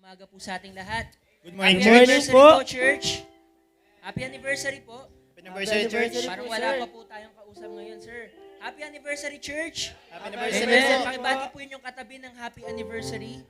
umaga po sa ating lahat. Good morning, Happy church. anniversary po, church. Happy anniversary po. Happy anniversary, church. Parang wala pa po tayong kausap ngayon, sir. Happy anniversary, church. Happy anniversary Amen. po. Pakibati po yung katabi ng happy anniversary.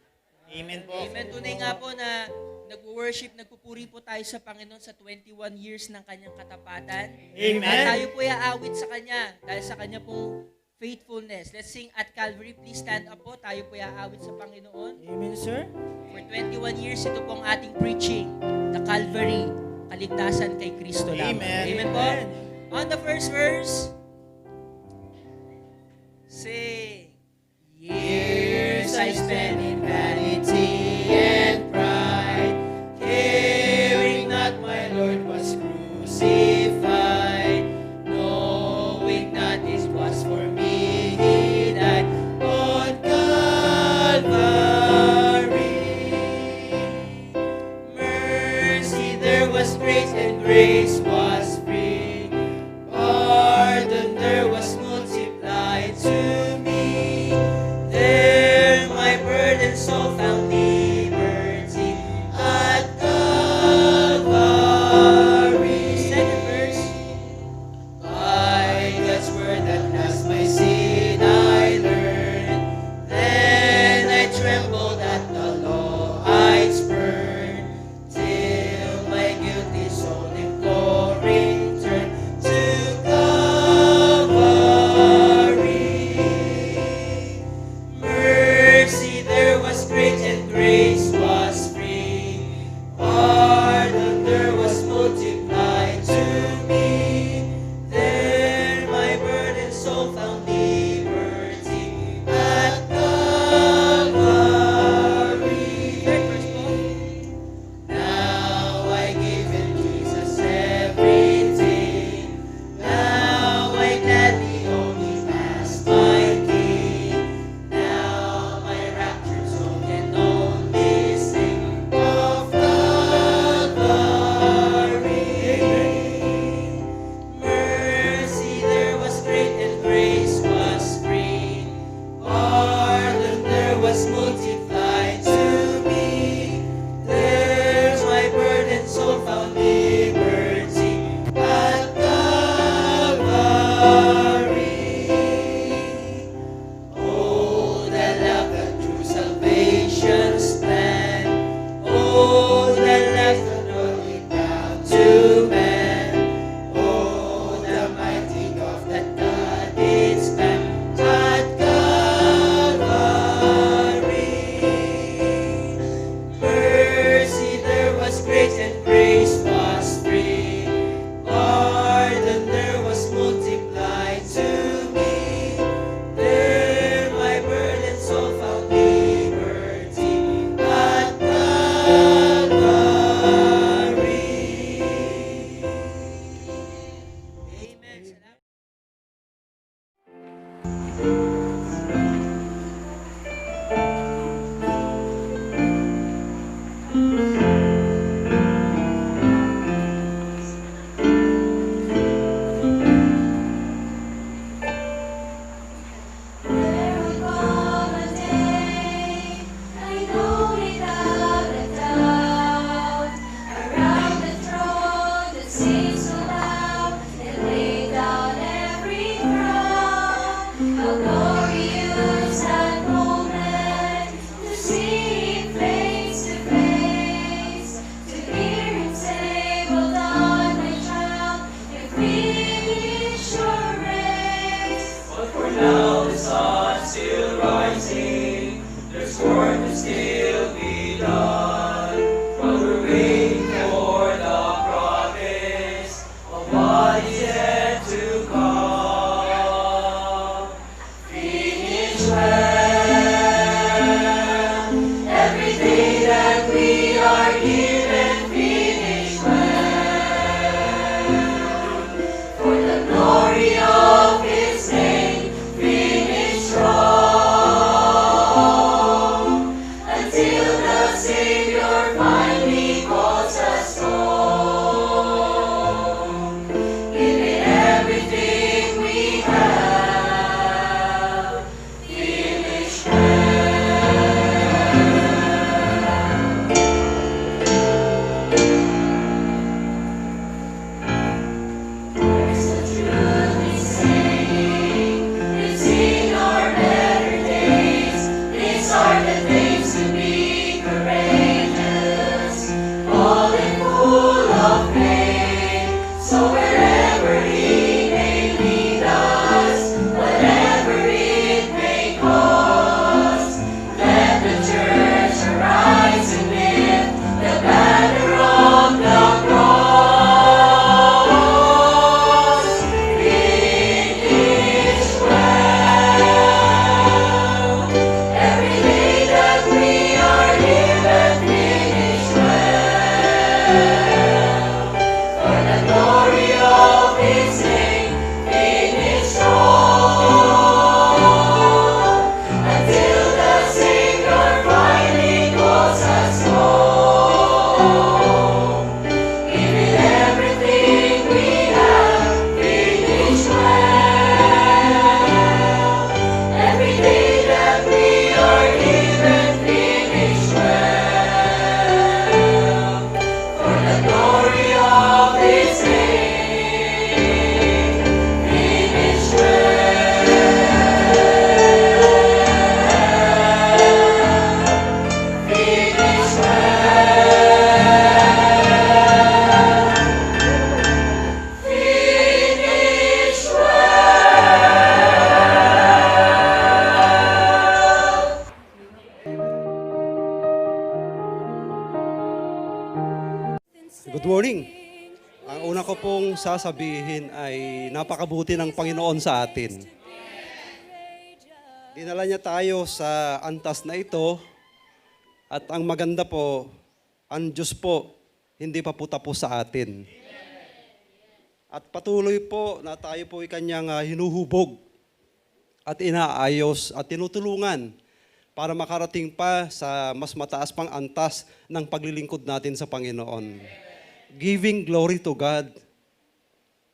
Amen po. Amen. Tunay nga po na nag-worship, nagpupuri po tayo sa Panginoon sa 21 years ng kanyang katapatan. Amen. At tayo po iaawit sa kanya dahil sa kanya pong faithfulness. Let's sing at Calvary. Please stand up po. Tayo po iaawit sa Panginoon. Amen, sir. For 21 years, ito pong ating preaching, the Calvary, kaligtasan kay Kristo lamang. Amen. Amen po. On the first verse, sing. Years I spent in vanity and pride, caring not my Lord was crucified, knowing not this was for me He died on Calvary. Mercy there was grace and grace was free, pardon there was multiplied to me. There my burden soul found liberty at Calvary. Second verse. By God's word at last my sin I learned. Then I trembled at the law I spurned, till my guilty soul imploring turned to Calvary. Mercy there was great and grace was free, pardon there was multiplied to me. There my burdened soul found liberty at Calvary. Third verse po. Now I give in Jesus everything. Now I gladly only pass my King. Now my raptured soul can only sing of Calvary. Mercy there was great and grace was free, pardon there was multiplied to me. There my burdened soul found liberty at Calvary. Oh, the love, the true salvation's plan. Oh, the love that brought it down to man. Oh, the mighty love that God did span at Calvary. Mercy there was great and grace was free, pardon there was multiplied to me. There my burdened soul found liberty at Calvary. Amen. Salamat. There will come a day, I know without a doubt, around the throne that sings so loud and lay down every crown. How glorious that moment, to see Him face to face, to hear Him say, "Well done, my child, you finish your race." But for now the sun still rising, there's work to still be done. While we're waiting for the promise of what is yet to come. Finish well everything that we are given. Finish well for the glory of His name. Finish strong until the Savior finally calls us home. Give it Good morning. Ang una ko pong sasabihin ay napakabuti ng Panginoon sa atin. Dinala niya tayo sa antas na ito at ang maganda po, ang Diyos po, hindi pa po tapos sa atin. At patuloy po na tayo po ay kanyang hinuhubog at inaayos at tinutulungan para makarating pa sa mas mataas pang antas ng paglilingkod natin sa Panginoon. Giving glory to God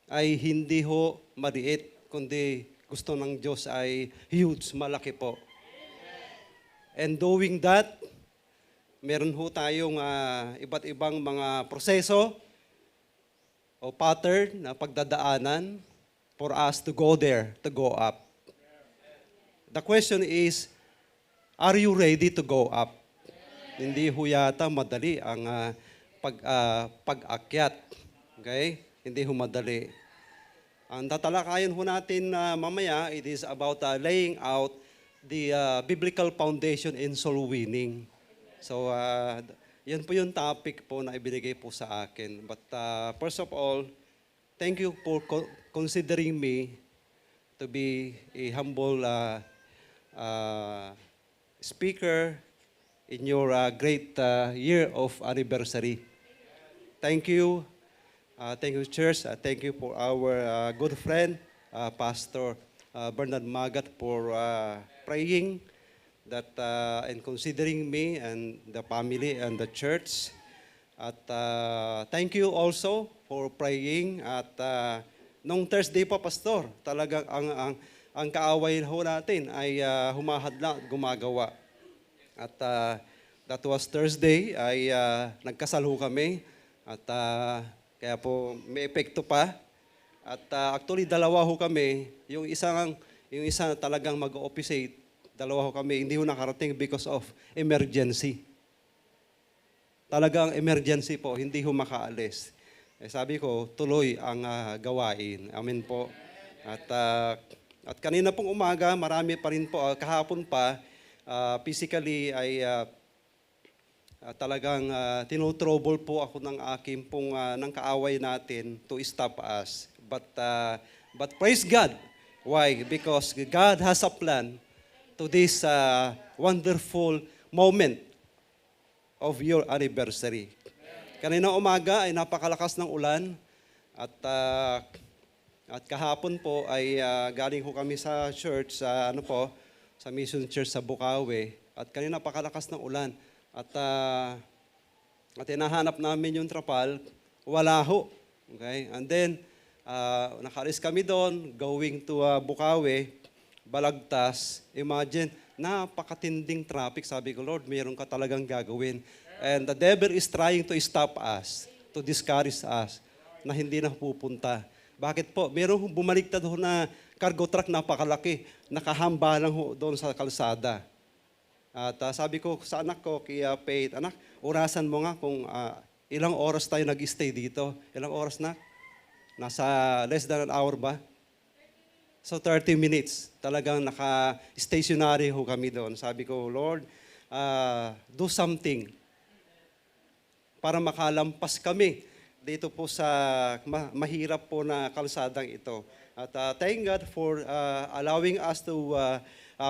ay hindi ho maliit, kundi gusto ng Diyos ay huge, malaki po. And doing that, meron ho tayong iba't ibang mga proseso o pattern na pagdadaanan for us to go there, to go up. The question is, are you ready to go up? Hindi ho yata madali ang pag-akyat. Okay? Hindi ho madali. Ang tatalakayan ho natin mamaya, it is about laying out the biblical foundation in soul winning. So, yan po yung topic po na ibinigay po sa akin. But first of all, thank you for considering me to be a humble speaker in your great year of anniversary. Thank you. Thank you, church. Thank you for our good friend, Pastor Bernard Magat, for praying that and considering me and the family and the church. At thank you also for praying. At nung Thursday pa, Pastor, talagang ang kaaway ho natin ay humahadlang, gumagawa. At that was Thursday, ay nagkasal ho kami. At kaya po may epekto pa. At actually dalawa ho kami, yung isa talagang mag-officiate, dalawa ho kami, hindi ho nakarating because of emergency. Talagang emergency po, hindi ho makaalis. Sabi ko, tuloy ang gawain. Amen po. At kanina pong umaga, marami pa rin po, kahapon pa, physically ay talagang tinutrouble po ako ng aking pong ng kaaway natin to stop us. But praise God. Why? Because God has a plan to this wonderful moment of your anniversary. Kanina umaga ay napakalakas ng ulan at kahapon po ay galing ko kami sa church sa sa Mission Church sa Bukawi at kanina napakalakas ng ulan. At hinahanap namin yung trapal, wala ho. Okay? And then, nakalis kami doon, going to Bukawi, Balagtas. Imagine, napakatinding traffic. Sabi ko, Lord, mayroon ka talagang gagawin. And the devil is trying to stop us, to discourage us, na hindi na pupunta. Bakit po? Mayroon bumaliktad ho na cargo truck, napakalaki, nakahamba lang ho doon sa kalsada. At sabi ko sa anak ko, kaya Faith, anak, orasan mo nga kung ilang oras tayo nag-stay dito. Ilang oras na? Nasa less than an hour ba? So 30 minutes. Talagang naka-stationary ho kami doon. Sabi ko, Lord, do something para makalampas kami dito po sa mahirap po na kalsadang ito. At thank God for allowing us to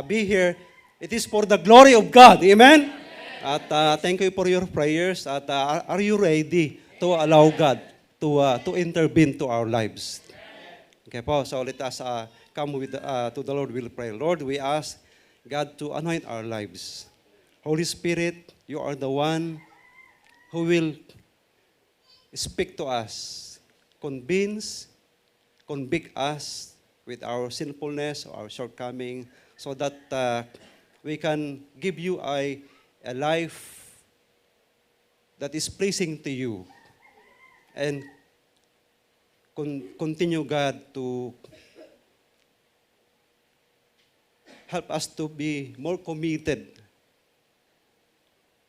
be here. It is for the glory of God. Amen? At thank you for your prayers. At are you ready to allow God to intervene to our lives? Okay po, so let us come with to the Lord will pray. Lord, we ask God to anoint our lives. Holy Spirit, you are the one who will speak to us, convict us with our sinfulness, our shortcoming, so that we can give you a life that is pleasing to you. And continue, God, to help us to be more committed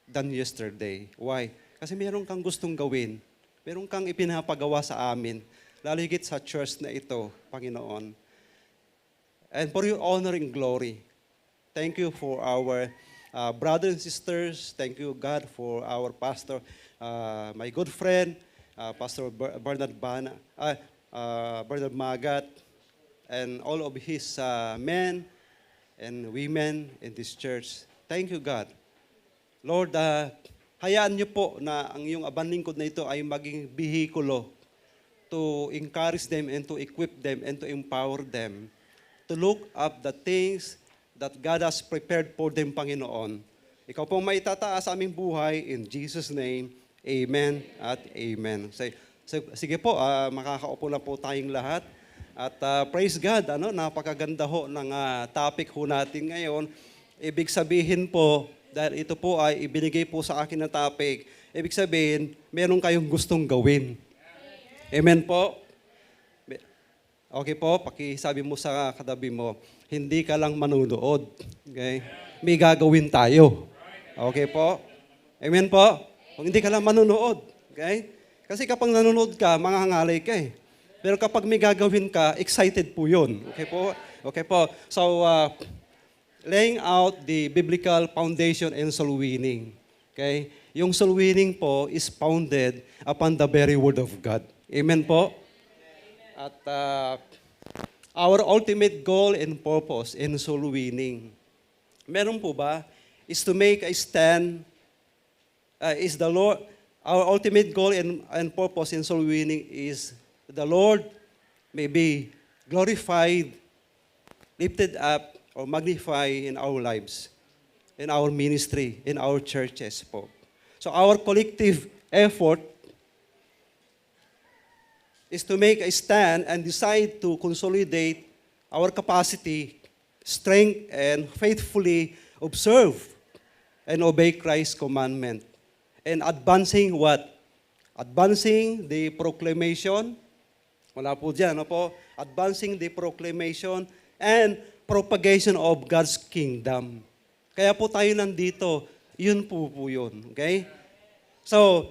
than yesterday. Why? Kasi meron kang gustong gawin. Meron kang ipinapagawa sa amin. Lalo higit sa church na ito, Panginoon. And for your honor and glory. Thank you for our brothers and sisters. Thank you, God, for our pastor, my good friend, Pastor Bernard Magat, and all of his men and women in this church. Thank you, God. Lord, hayaan niyo po na ang iyong abanlingkod na ito ay maging bihikulo to encourage them and to equip them and to empower them to look up the things that God has prepared for them, Panginoon. Ikaw pong maitataas sa aming buhay in Jesus' name. Amen at amen. Sige po, makakaupo na po tayong lahat. At praise God, napakaganda ho ng topic ho natin ngayon. Ibig sabihin po, dahil ito po ay ibinigay po sa akin na topic, ibig sabihin, meron kayong gustong gawin. Amen po? Okay po, pakisabi mo sa katabi mo, hindi ka lang manunood. Okay? May gagawin tayo. Okay po? Amen po? Kung hindi ka lang manunood. Okay? Kasi kapag nanonood ka, manghangalay ka eh. Pero kapag may gagawin ka, excited po yun. Okay po? Okay po. So, laying out the biblical foundation and soul winning. Okay? Yung soul winning po is founded upon the very word of God. Amen po? At our ultimate goal and purpose in soul winning, meron po ba, is to make a stand, is the Lord, our ultimate goal and purpose in soul winning is the Lord may be glorified, lifted up, or magnified in our lives, in our ministry, in our churches po. So our collective effort is to make a stand and decide to consolidate our capacity, strength, and faithfully observe and obey Christ's commandment. And advancing what? Advancing the proclamation. Wala po dyan, ano po? Advancing the proclamation and propagation of God's kingdom. Kaya po tayo nandito, yun po yun. Okay? So,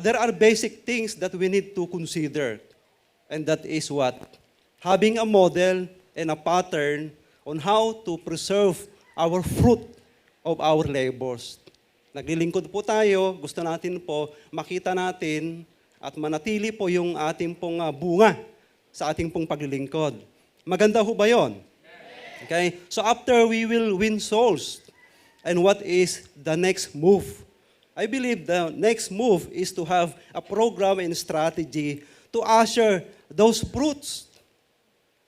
there are basic things that we need to consider. And that is what? Having a model and a pattern on how to preserve our fruit of our labors. Naglilingkod po tayo, gusto natin po makita natin at manatili po yung ating pong bunga sa ating pong paglilingkod. Maganda ho ba yun? Okay? So after we will win souls, and what is the next move? I believe the next move is to have a program and strategy to usher those fruits,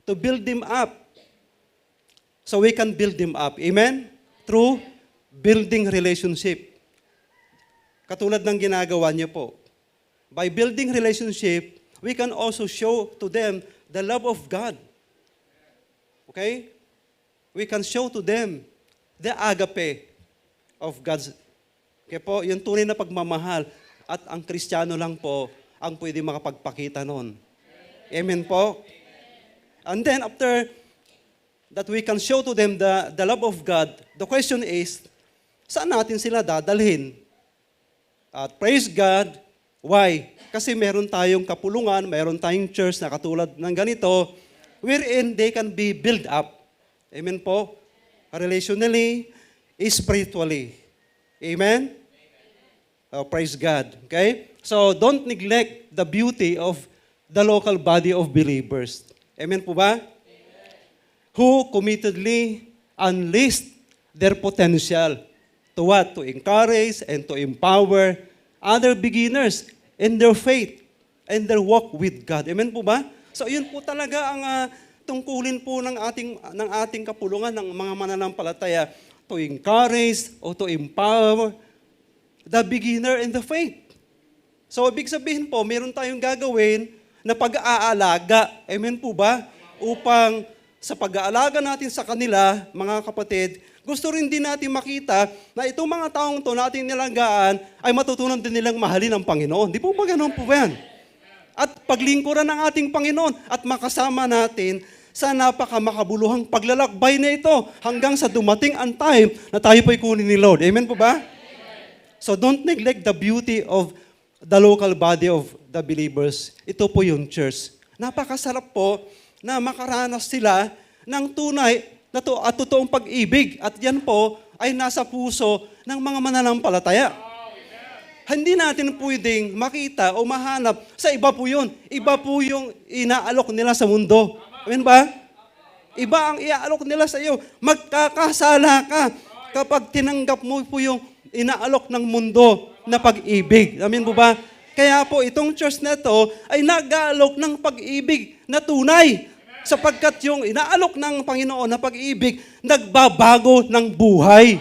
to build them up. So we can build them up. Amen? Through building relationship. Katulad ng ginagawa niyo po. By building relationship, we can also show to them the love of God. Okay? We can show to them the agape of God's. Okay po, yung tunay na pagmamahal. At ang Kristiyano lang po ang pwede makapagpakita nun. Amen po? And then after that we can show to them the love of God, the question is, saan natin sila dadalhin? At praise God, Why? Kasi meron tayong kapulungan, meron tayong church na katulad ng ganito, wherein they can be built up. Amen po? Relationally, spiritually. Amen? Oh, praise God. Okay? So, don't neglect the beauty of the local body of believers. Amen po ba? Who committedly unleashed their potential to what? To encourage and to empower other beginners in their faith and their walk with God. Amen po ba? So, yun po talaga ang tungkulin po ng ating kapulungan ng mga mananampalataya to encourage o to empower the beginner in the faith. So, ibig sabihin po, meron tayong gagawin na pag-aalaga. Amen po ba? Upang sa pag-aalaga natin sa kanila, mga kapatid, gusto rin din natin makita na itong mga taong to natin nilagaan ay matutunan din nilang mahalin ang Panginoon. Di po ba ganun po ba yan? At paglingkuran ng ating Panginoon at makasama natin sa napakamakabuluhang paglalakbay na ito hanggang sa dumating ang time na tayo po'y kunin ni Lord. Amen po ba? So don't neglect the beauty of the local body of the believers. Ito po yung church. Napakasarap po na makaranas sila ng tunay at totoong pag-ibig. At yan po ay nasa puso ng mga mananampalataya. Hindi natin pwedeng makita o mahanap sa iba po yun. Iba po yung inaalok nila sa mundo. Amen ba? Iba ang iaalok nila sa iyo. Magkakasala ka kapag tinanggap mo po yung inaalok ng mundo na pag-ibig. Amen po ba? Kaya po itong church na to ay nag-aalok ng pag-ibig na tunay. Sapagkat yung inaalok ng Panginoon na pag-ibig, nagbabago ng buhay.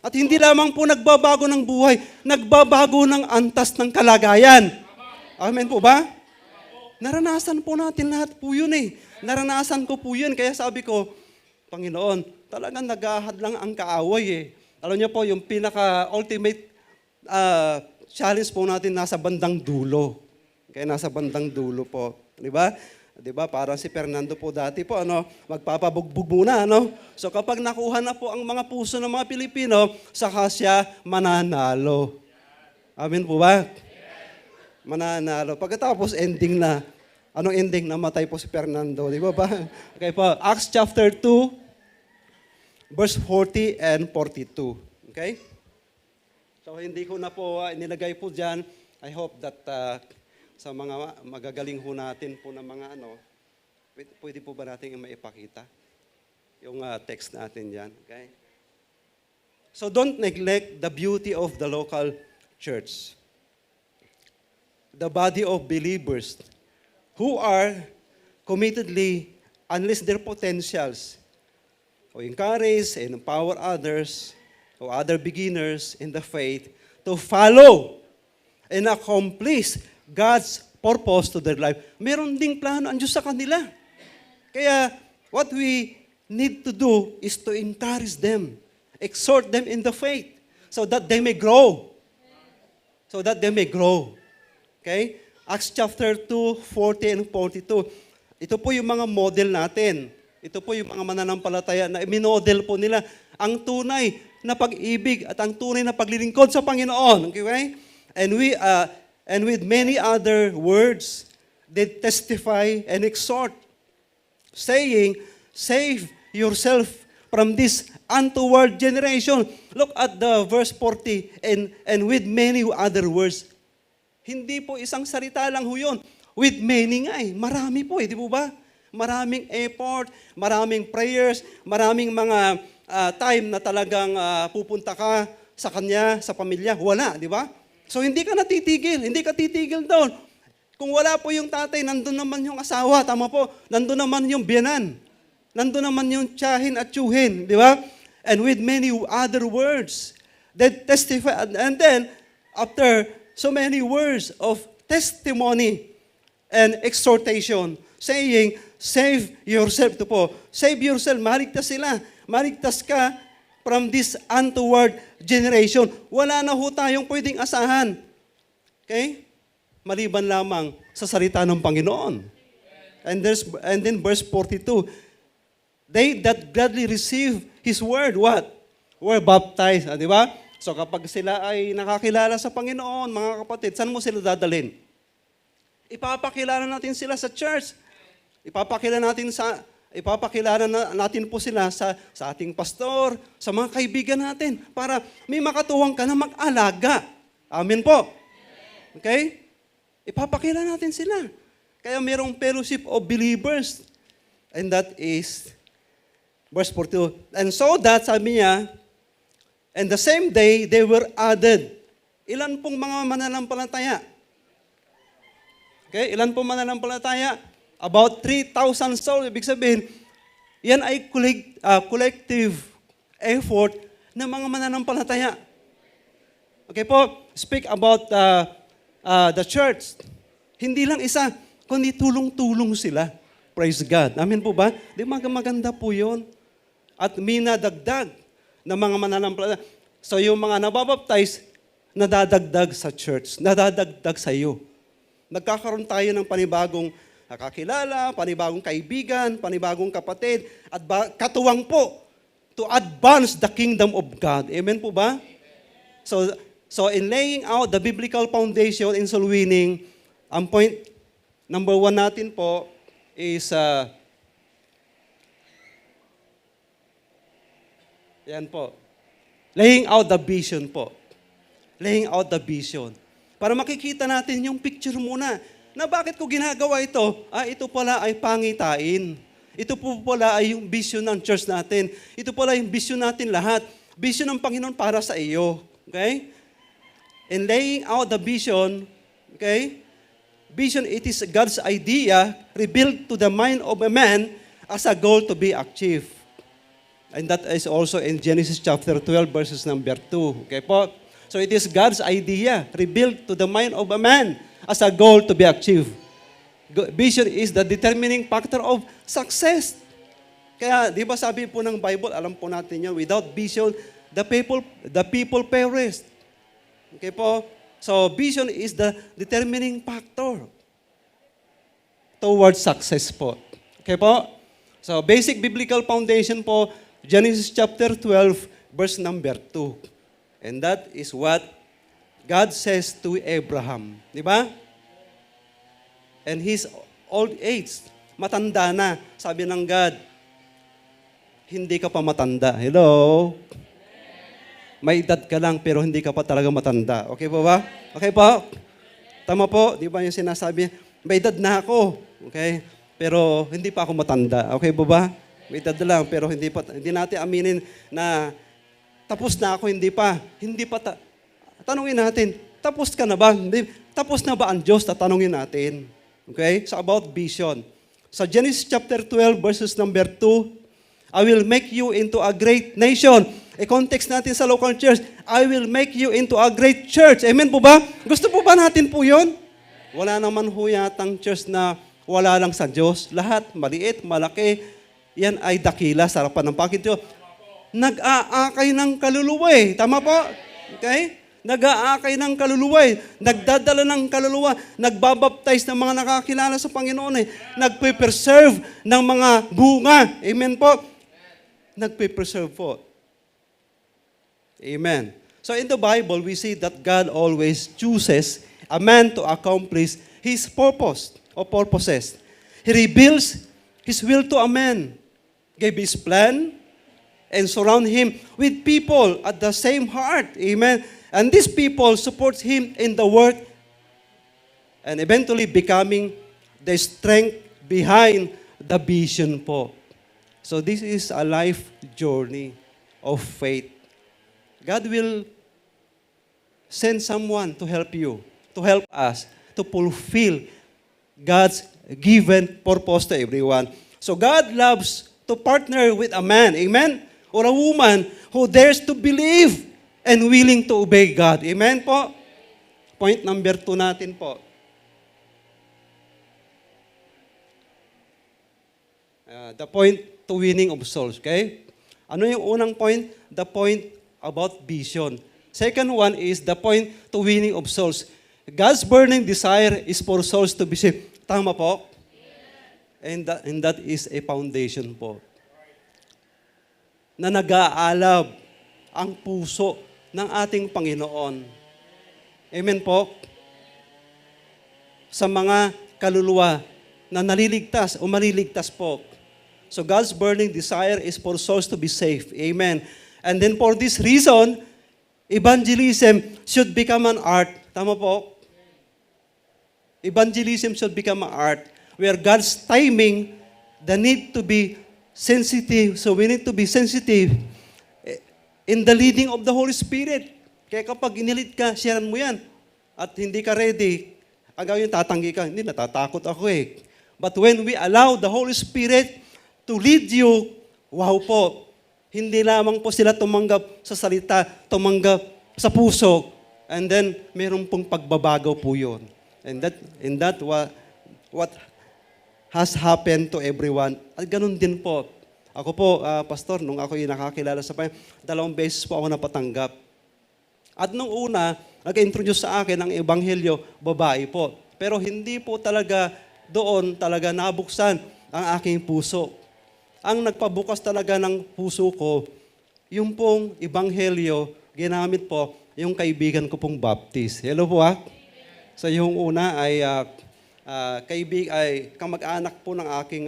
At hindi lamang po nagbabago ng buhay, nagbabago ng antas ng kalagayan. Amen po ba? Naranasan po natin lahat po yun eh. Naranasan ko po yun. Kaya sabi ko, Panginoon, talagang nag-ahad lang ang kaaway eh. Alam niyo po, yung pinaka-ultimate challenge po natin nasa bandang dulo. Kaya nasa bandang dulo po. Di ba? Di ba? Parang si Fernando po dati po, magpapabugbog muna, So kapag nakuha na po ang mga puso ng mga Pilipino, saka siya mananalo. Amen po ba? Mananalo. Pagkatapos, ending na. Anong ending? Namatay po si Fernando. Di ba ba? Okay po. Acts chapter 2, verse 40 and 42. Okay? So hindi ko na po inilagay po dyan. I hope that sa mga magagaling ho natin po ng mga pwede po ba natin maipakita? Yung text natin dyan. Okay? So don't neglect the beauty of the local church. The body of believers who are committedly unleash their potentials to encourage and empower others or other beginners in the faith to follow and accomplish God's purpose to their life. Meron ding plano ang Diyos sa kanila. Kaya, what we need to do is to encourage them, exhort them in the faith, so that they may grow. So that they may grow. Okay? Acts chapter 2, 40 and 42. Ito po yung mga model natin. Ito po yung mga mananampalataya na minodel po nila ang tunay na pag-ibig at ang tunay na paglilingkod sa Panginoon. Okay? And with many other words, they testify and exhort, saying, save yourself from this untoward generation. Look at the verse 40, and with many other words. Hindi po isang salita lang ho yun. With many nga eh. Marami po eh, di po ba? Maraming effort, maraming prayers, maraming mga time na talagang pupunta ka sa kanya, sa pamilya. Wala, di ba? So hindi ka natitigil, hindi ka titigil doon. Kung wala po yung tatay, nandun naman yung asawa, tama po, nandun naman yung biyanan, nandun naman yung tiyahin at tiyuhin, di ba? And with many other words, they testify, and then, after so many words of testimony and exhortation, saying, save yourself, ito po, save yourself, maligtas sila, maligtas ka, from this untoward generation. Wala na ho tayong pwedeng asahan. Okay? Maliban lamang sa salita ng Panginoon. And then verse 42, they that gladly receive His word, what? Were baptized. Di ba? So kapag sila ay nakakilala sa Panginoon, mga kapatid, saan mo sila dadalhin? Ipapakilala natin sila sa church. Natin po sila sa ating pastor, sa mga kaibigan natin, para may makatuwang ka na mag-alaga. Amen po. Okay? Ipapakilala natin sila. Kaya mayroong fellowship of believers. And that is verse 42. And so that, sabi niya, and the same day, they were added. Ilan pong mga mananampalataya? Okay, ilan pong mananampalataya? About 3,000 souls. Ibig sabihin, yan ay collective effort ng mga mananampalataya. Okay po, speak about the church. Hindi lang isa, kundi tulong-tulong sila. Praise God. Amen po ba? Di maganda po yun. At minadagdag ng mga mananampalataya. So yung mga nababaptize, nadadagdag sa church, nadadagdag sa iyo. Nagkakaroon tayo ng panibagong nakakilala, panibagong kaibigan, panibagong kapatid, at katuwang po to advance the kingdom of God. Amen po ba? So in laying out the biblical foundation in soul winning, ang point number 1 natin po is yan po. Laying out the vision po. Laying out the vision. Para makikita natin yung picture muna na bakit ko ginagawa ito? Ito pala ay pangitain. Ito po pala ay yung vision ng church natin. Ito pala yung vision natin lahat. Vision ng Panginoon para sa iyo. Okay? In laying out the vision, okay? Vision, it is God's idea revealed to the mind of a man as a goal to be achieved. And that is also in Genesis chapter 12, verses number 2. Okay po? So it is God's idea revealed to the mind of a man as a goal to be achieved. Vision is the determining factor of success. Kaya, di ba sabi po ng Bible, alam po natin yan, without vision, the people perish. Okay po? So, vision is the determining factor towards success po. Okay po? So, basic biblical foundation po, Genesis chapter 12, verse number 2. And that is what God says to Abraham. Di ba? And his old age, matanda na. Sabi ng God, hindi ka pa matanda. Hello? May edad ka lang pero hindi ka pa talaga matanda. Okay po ba? Okay po? Tama po? Di ba yung sinasabi, may edad na ako. Okay? Pero hindi pa ako matanda. Okay po ba? May edad lang pero hindi natin aminin na tapos na ako, hindi pa. Tanungin natin, tapos ka na ba? Tapos na ba ang Diyos? Tatanungin natin. Okay? So about vision. Sa Genesis chapter 12 verses number 2, I will make you into a great nation. Context natin sa local church, I will make you into a great church. Amen po ba? Gusto po ba natin po yun? Wala naman ho yatang church na wala lang sa Diyos. Lahat, maliit, malaki, yan ay dakila sa harapan ng Panginoon Diyos. Nag-aakay ng kaluluwa eh. Tama po? Okay? Nag-aakay ng kaluluwa eh. Nagdadala ng kaluluwa. Nagbabaptize ng mga nakakilala sa Panginoon eh. Nagpe-preserve ng mga bunga. Amen po? Nagpe-preserve po. Amen. So in the Bible, we see that God always chooses a man to accomplish his purpose or purposes. He reveals his will to a man, gave his plan, and surround him with people at the same heart. Amen. And these people support him in the work and eventually becoming the strength behind the vision po. So this is a life journey of faith. God will send someone to help you, to help us, to fulfill God's given purpose to everyone. So God loves to partner with a man, amen, or a woman who dares to believe and willing to obey God. Amen po? Point number 2 natin po. The point to winning of souls, okay? Ano yung unang point? The point about vision. Second one is the point to winning of souls. God's burning desire is for souls to be saved. Tama po? And that is a foundation po. Na nag-aalab ang puso ng ating Panginoon. Amen po? Sa mga kaluluwa na naliligtas o maliligtas po. So God's burning desire is for souls to be saved. Amen. And then for this reason, evangelism should become an art. Tama po? Evangelism should become an art where God's timing, the need to be sensitive. So we need to be sensitive in the leading of the Holy Spirit. Kaya kapag inilit ka, sharean mo yan. At hindi ka ready, ang gawin tatanggi ka, hindi, natatakot ako eh. But when we allow the Holy Spirit to lead you, wow po, hindi lamang po sila tumanggap sa salita, tumanggap sa puso, and then meron pong pagbabago po yun. And that what has happened to everyone. At ganun din po. Ako po, Pastor, nung ako yung nakakilala sa Panginoon, 2 beses po ako napatanggap. At nung una, nag-introduce sa akin ang Ebanghelyo, babae po. Pero hindi po talaga doon talaga nabuksan ang aking puso. Ang nagpabukas talaga ng puso ko, yung pong Ebanghelyo, ginamit po yung kaibigan ko pong Baptist. Hello po So yung una ay kamag-anak po ng aking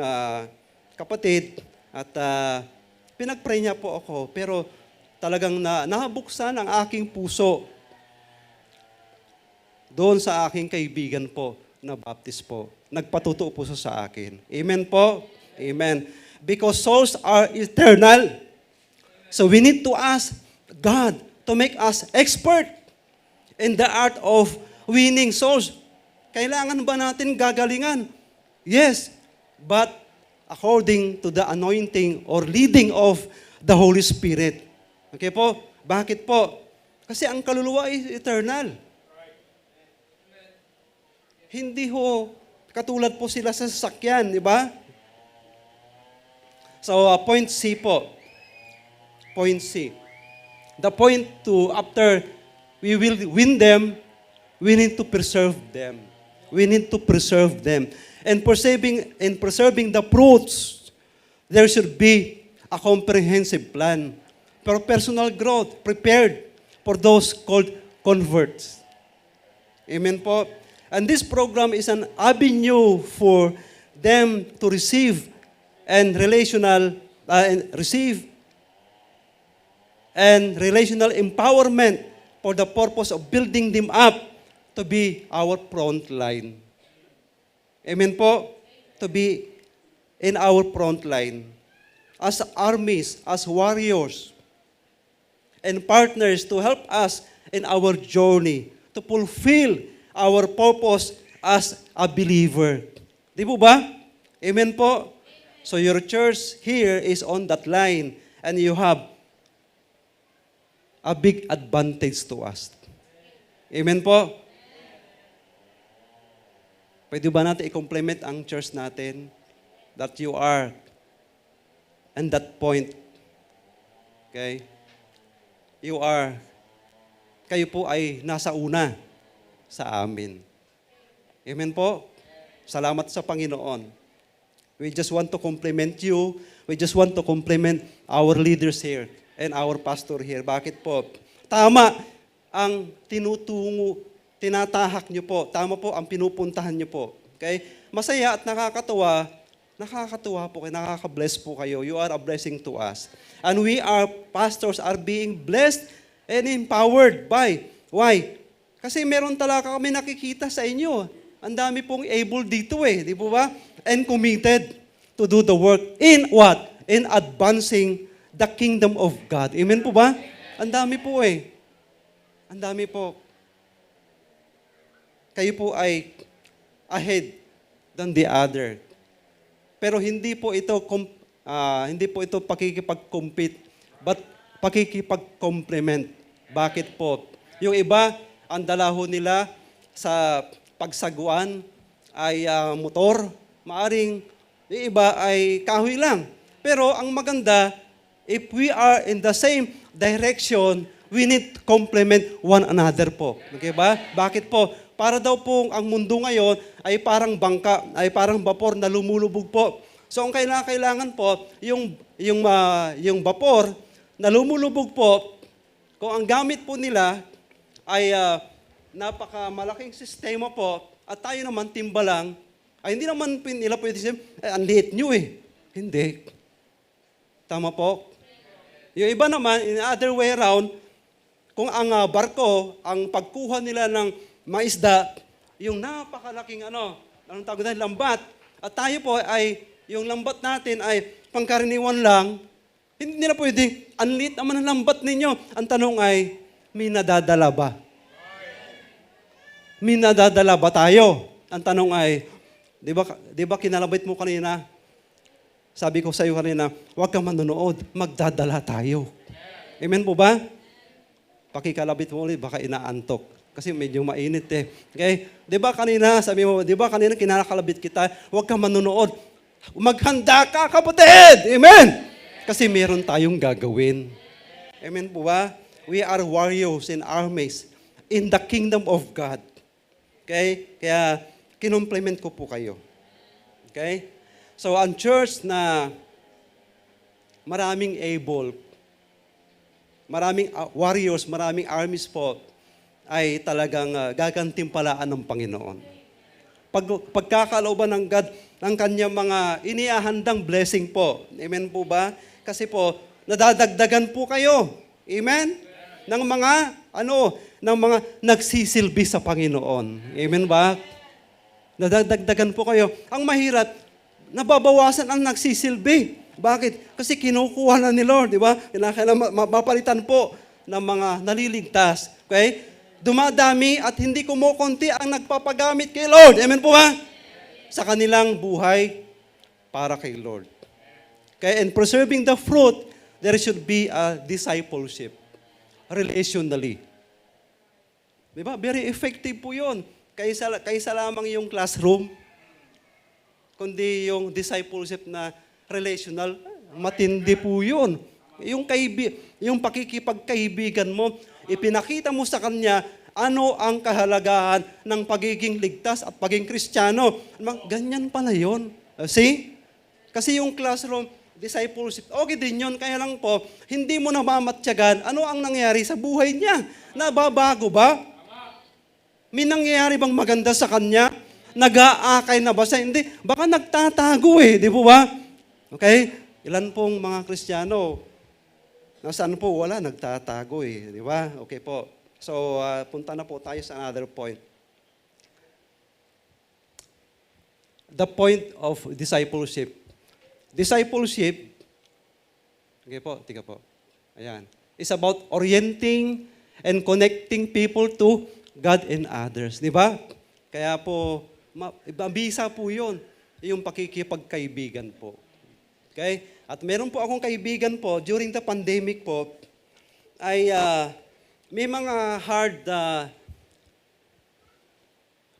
kapatid at pinag-pray niya po ako. Pero talagang nabuksan ang aking puso doon sa aking kaibigan po na Baptist po. Nagpatuto po sa akin. Amen po? Amen. Because souls are eternal. So we need to ask God to make us expert in the art of winning souls. Kailangan ba natin gagalingan? Yes, but according to the anointing or leading of the Holy Spirit. Okay po? Bakit po? Kasi ang kaluluwa ay eternal. Hindi ho katulad po sila sa sasakyan, di ba? So, point C po. Point C. The point to, after we will win them, we need to preserve them. We need to preserve them. And preserving the fruits, there should be a comprehensive plan for personal growth, prepared for those called converts. Amen po? And this program is an avenue for them to receive relational empowerment for the purpose of building them up to be our front line. Amen po? To be in our front line. As armies, as warriors, and partners to help us in our journey to fulfill our purpose as a believer. Di po ba? Amen po? So your church here is on that line and you have a big advantage to us. Amen po? Pwede ba natin i-complement ang church natin that you are and that point? Okay? Kayo po ay nasa una sa amin. Amen po? Salamat sa Panginoon. We just want to compliment you. We just want to compliment our leaders here and our pastor here. Bakit po? Tama ang tinatahak nyo po. Tama po ang pinupuntahan nyo po. Okay? Masaya at nakakatuwa po kayo, nakaka-bless po kayo. You are a blessing to us. And we are pastors are being blessed and empowered by. Why? Kasi meron talaga kami nakikita sa inyo. Ang dami pong able dito di po ba? And committed to do the work in what? In advancing the kingdom of God. Amen po ba? Ang dami po Ang dami po. Kayo po ay ahead than the other. Pero hindi po ito pakikipag-compete, but pakikipag-complement. Bakit po? Yung iba, ang dalaho nila sa pagsaguan ay motor. Maaring yung iba ay kahoy lang. Pero ang maganda, if we are in the same direction, we need to complement one another po. Okay ba? Bakit po? Para daw po ang mundo ngayon ay parang bangka, ay parang vapor na lumulubog po. So ang kailangan po, yung vapor na lumulubog po, kung ang gamit po nila ay napakamalaking sistema po, at tayo naman timba lang, ay hindi naman nila pwede sabihin, ang liit nyo eh. Hindi. Tama po? Yung iba naman, in other way around, kung ang barko, ang pagkuha nila ng maisda, yung napakalaking anong tawag na, lambat. At tayo po ay, yung lambat natin ay pangkaraniwan lang, hindi nila pwede, ang liit naman ang lambat ninyo. Ang tanong ay, may nadadala ba? May nadadala ba tayo? Ang tanong ay, di ba kinalabit mo kanina? Sabi ko sa iyo kanina, huwag kang manonood, magdadala tayo. Amen po ba? Pakikalabit mo ulit, baka inaantok. Kasi medyo mainit eh. Okay? Di ba kanina, sabi mo, di ba kanina kinakalabit kita, huwag kang manonood. Maghanda ka, kapatid! Amen! Kasi meron tayong gagawin. Amen po ba? We are warriors and armies in the kingdom of God. Okay? Kaya, kinumplement ko po kayo. Okay? So, ang church na maraming able, maraming warriors, maraming armies po, ay talagang gagantimpalaan ng Panginoon. Pagkakalooban ng God, ng kanyang mga inihahandang blessing po. Amen po ba? Kasi po, nadadagdagan po kayo. Amen? Ng mga nagsisilbi sa Panginoon. Amen ba? Nadadagdagan po kayo. Ang mahirap, nababawasan ang nagsisilbi. Bakit? Kasi kinukuha na ni Lord, di ba? Kailangan mapalitan po ng mga naliligtas. Okay? Dumadami at hindi kumukunti ang nagpapagamit kay Lord. Amen po ba? Sa kanilang buhay para kay Lord. Okay? And preserving the fruit, there should be a discipleship. Relationally. Di ba? Very effective po yun. Kaysa lamang yung classroom, kundi yung discipleship na relational, matindi po yun. Yung pakikipagkaibigan mo, ipinakita mo sa kanya ano ang kahalagahan ng pagiging ligtas at pagiging Kristiyano. Ganyan pala yun. See? Kasi yung classroom, discipleship, okay din yun. Kaya lang po, hindi mo namamatyagan ano ang nangyari sa buhay niya. Nababago ba? May nangyayari bang maganda sa kanya? Nag-aakay na ba siya? Hindi. Baka nagtatago eh. Di po ba? Okay? Ilan pong mga Kristiyano, nasaan po? Wala, nagtatago eh. Di ba? Okay po. So, punta na po tayo sa another point. The point of discipleship. Discipleship, okay po, tika po. Ayan. It's about orienting and connecting people to God and others. Di ba? Kaya po, mabisa po yun. Yung pakikipagkaibigan po. Okay? At meron po akong kaibigan po, during the pandemic po, ay may mga hard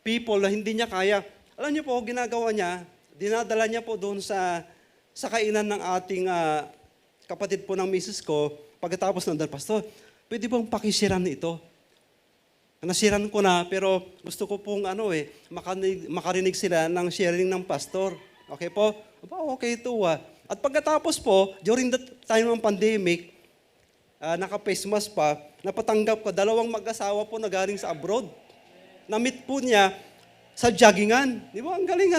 people na hindi niya kaya. Alam niyo po, ginagawa niya, dinadala niya po doon sa kainan ng ating kapatid po ng misis ko, pagkatapos ng Pastor, pwede bang pakisiran ito? Nasiran ko na, pero gusto ko pong makarinig sila ng sharing ng pastor. Okay po? Okay ito At pagkatapos po, during the time ng pandemic, naka-face mask pa, napatanggap ko, 2 mag-asawa po na galing sa abroad. Na-meet po niya sa joggingan. Di ba? Ang galing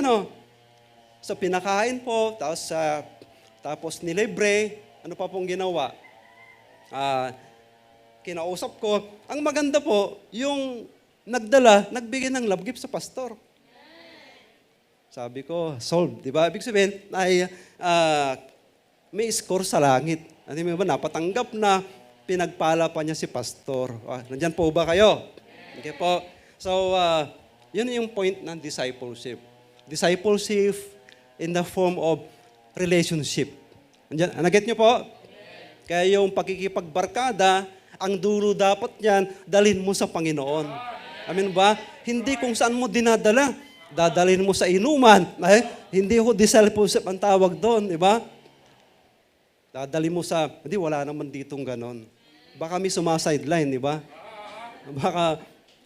So pinakain po, tapos nilibre, ano pa pong ginawa? Kinausap ko. Ang maganda po, yung nagbigay ng love gift sa pastor. Sabi ko, solved. Di ba? Ibig sabihin, may score sa langit. Ano ba? Napatanggap na, pinagpala pa niya si pastor. Nandyan po ba kayo? Okay po. So, yun yung point ng discipleship. Discipleship in the form of relationship. Naget niyo po? Kaya yung pakikipagbarkada, ang dulo dapat yan, dalhin mo sa Panginoon. Amen ba? Hindi kung saan mo dinadala. Dadalhin mo sa inuman. Hindi ko discipleship ang tawag doon, di ba? Dadalhin mo sa, hindi, wala naman ditong ganon. Baka may sumasideline, di ba? Baka,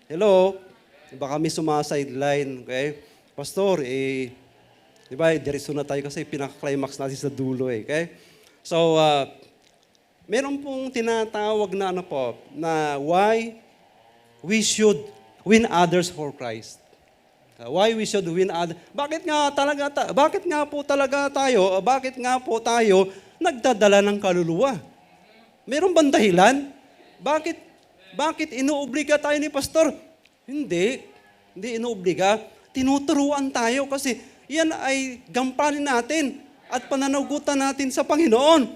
hello? Baka may sumasideline, okay? Pastor, di ba, diretso na tayo kasi pinaka-climax natin sa dulo, okay? So, meron pong tinatawag na ano po, na why we should win others for Christ. Why we should win others. Bakit nga po tayo nagdadala ng kaluluwa? Meron bang dahilan? Bakit inuobliga tayo ni pastor? Hindi inuobliga. Tinuturuan tayo kasi yan ay gampanin natin at pananagutan natin sa Panginoon.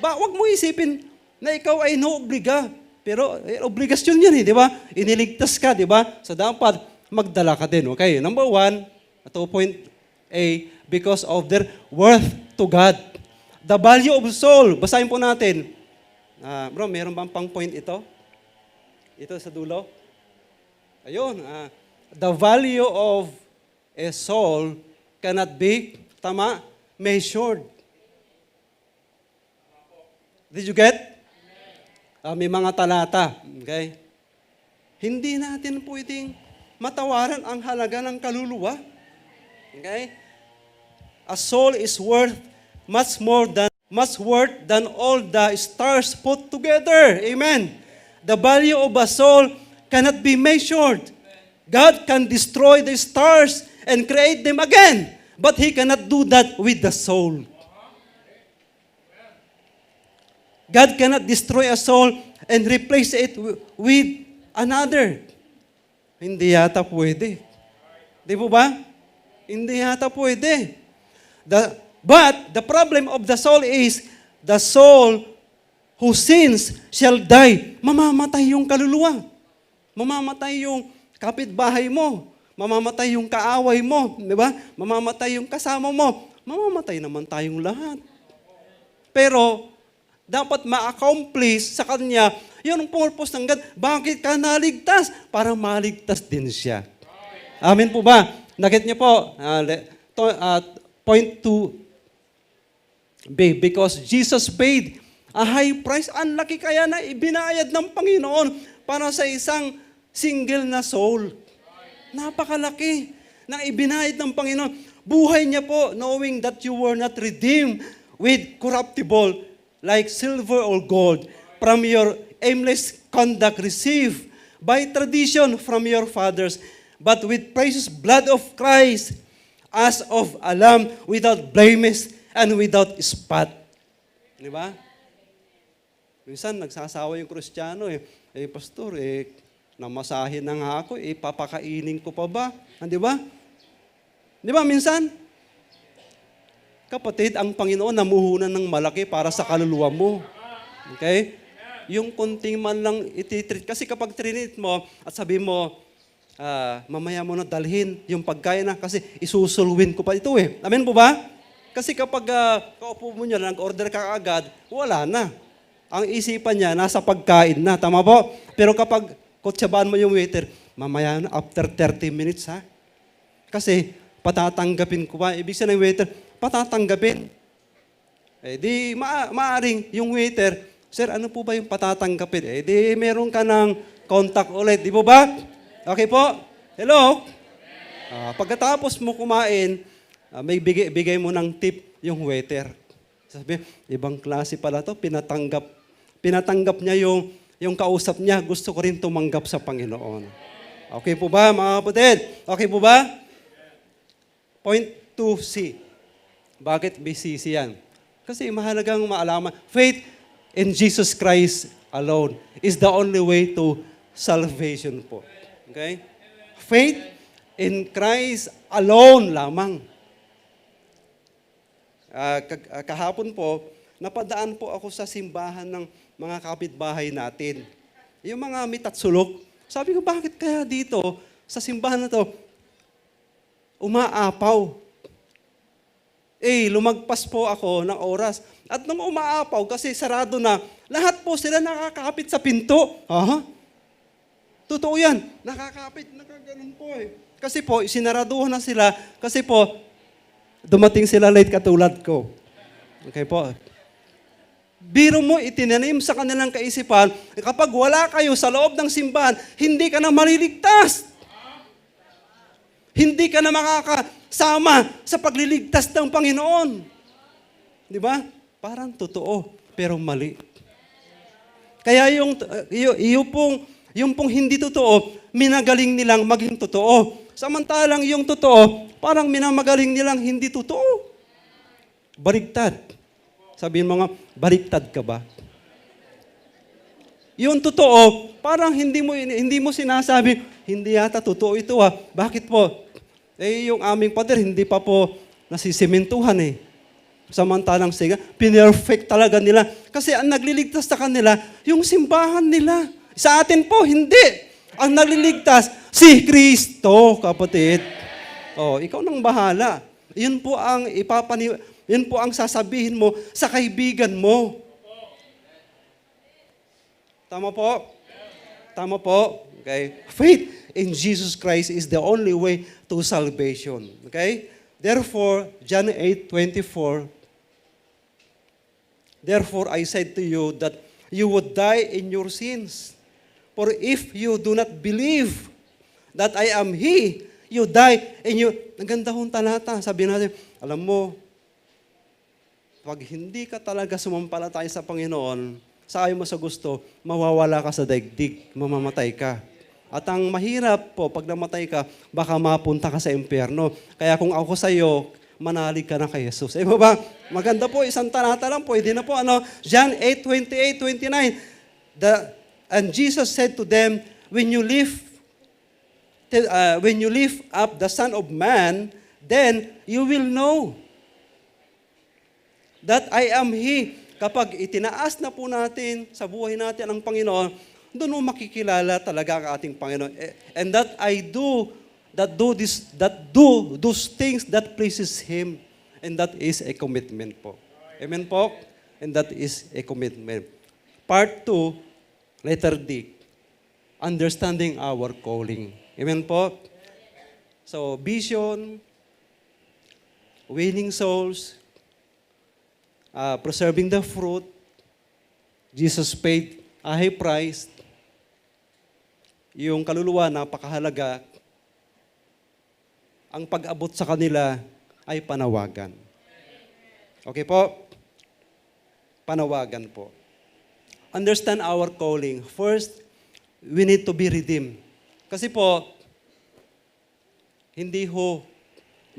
Wag mo isipin na ikaw ay inuobliga. Pero obligasyon yan di ba? Iniligtas ka, di ba? So dapat magdala ka din. Okay, number 1, 2.A, because of their worth to God. The value of soul. Basahin po natin. Bro, meron bang pang point ito? Ito sa dulo. Ayun. The value of a soul cannot be, measured. Did you get? May mga talata. Okay? Hindi natin pwedeng matawaran ang halaga ng kaluluwa. Okay? A soul is worth much worth than all the stars put together. Amen. The value of a soul cannot be measured. God can destroy the stars and create them again, but He cannot do that with the soul. God cannot destroy a soul and replace it with another. Hindi yata pwede. Di po ba? Hindi yata pwede. But the problem of the soul is, the soul who sins shall die. Mamamatay yung kaluluwa. Mamamatay yung kapitbahay mo. Mamamatay yung kaaway mo. Di ba? Mamamatay yung kasama mo. Mamamatay naman tayong lahat. Pero, dapat ma-accomplish sa Kanya, yun ang purpose ng God. Bakit ka naligtas? Para maligtas din siya. Amen po ba? Nakit niyo po, point 2b, because Jesus paid a high price. Ang laki kaya na ibinayad ng Panginoon para sa isang single na soul. Napakalaki na ibinayad ng Panginoon. Buhay niya po, knowing that you were not redeemed with corruptible like silver or gold, from your aimless conduct received by tradition from your fathers, but with precious blood of Christ, as of a lamb without blemish and without spot. Di ba? Minsan, nagsasawa yung Kristiyano pastor, namasahin na nga ako, papakainin ko pa ba? Di ba? Di ba, minsan? Kapatid, ang Panginoon namuhunan ng malaki para sa kaluluwa mo. Okay? Yung kunting man lang ititreat. Kasi kapag trinit mo at sabi mo, mamaya mo na dalhin yung pagkain na kasi isusulwin ko pa ito Amen po ba? Kasi kapag kaupo mo niya, nag-order ka agad, wala na. Ang isipan niya, nasa pagkain na. Tama po? Pero kapag kutsabaan mo yung waiter, mamaya na, after 30 minutes Kasi patatanggapin ko pa. Ibig sabihin ng waiter, patatanggapin. Di maaring yung waiter, sir, ano po ba yung patatanggapin? Di meron ka ng contact ulit. Di po ba? Okay po? Hello? Pagkatapos mo kumain, may bigay mo ng tip yung waiter. Sabi, ibang klase pala to, pinatanggap niya yung kausap niya, gusto ko rin tumanggap sa Panginoon. Okay po ba, mga kapatid? Okay po ba? Point 2C. Bakit BCC yan? Kasi mahalagang maalaman, faith in Jesus Christ alone is the only way to salvation po. Okay? Faith in Christ alone lamang. Kahapon po, napadaan po ako sa simbahan ng mga kapitbahay natin. Yung mga mitatsulok, sabi ko, bakit kaya dito, sa simbahan na to, umaapaw? Lumagpas po ako ng oras. At nung umaapaw, kasi sarado na, lahat po sila nakakapit sa pinto. Totoo yan. Nakakapit, nakaganon po Kasi po, sinaraduhan na sila, kasi po, dumating sila late katulad ko. Okay po. Biro mo, itinanim sa kanilang kaisipan, kapag wala kayo sa loob ng simbahan, hindi ka na maliligtas. Hindi ka na makakasama sa pagliligtas ng Panginoon. Di ba? Parang totoo, pero mali. Kaya yung pong hindi totoo, minagaling nilang maging totoo. Samantalang yung totoo, parang minamagaling nilang hindi totoo. Baliktad. Sabihin mo nga, baliktad ka ba? Yung totoo, parang hindi mo sinasabi, hindi yata totoo ito ha. Bakit po? Yung aming pader, hindi pa po nasisimentuhan eh. Samantalang siga, pinerfect talaga nila. Kasi ang nagliligtas sa kanila, yung simbahan nila. Sa atin po, hindi. Ang nagliligtas, si Kristo, kapatid. Ikaw nang bahala. Yun po ang sasabihin mo sa kaibigan mo. Tama po? Tama po? Okay? Faith in Jesus Christ is the only way to salvation. Okay? Therefore, John 8:24, therefore I said to you that you would die in your sins. For if you do not believe that I am He, you die in your... Ang ganda hong talata. Sabi natin, alam mo, pag hindi ka talaga sumampalataya sa Panginoon, sa ayaw mo sa gusto, mawawala ka sa daigdig, mamamatay ka. At ang mahirap po, pag namatay ka, baka mapunta ka sa impyerno. Kaya kung ako sa iyo, manalig ka na kay Jesus. Ba? Maganda po, isang talata lang po. Hindi na po, John 8:28-29. And Jesus said to them, when you lift up the Son of Man, then you will know that I am He. Kapag itinaas na po natin sa buhay natin ang Panginoon, doon mo makikilala talaga ang ating Panginoon. And that I do those things that pleases Him. And that is a commitment po. Amen po? And that is a commitment. Part 2, letter D, understanding our calling. Amen po? So, vision, winning souls, preserving the fruit, Jesus paid a high price, yung kaluluwa napakahalaga, ang pag-abot sa kanila ay panawagan. Okay po? Panawagan po. Understand our calling. First, we need to be redeemed. Kasi po, hindi ho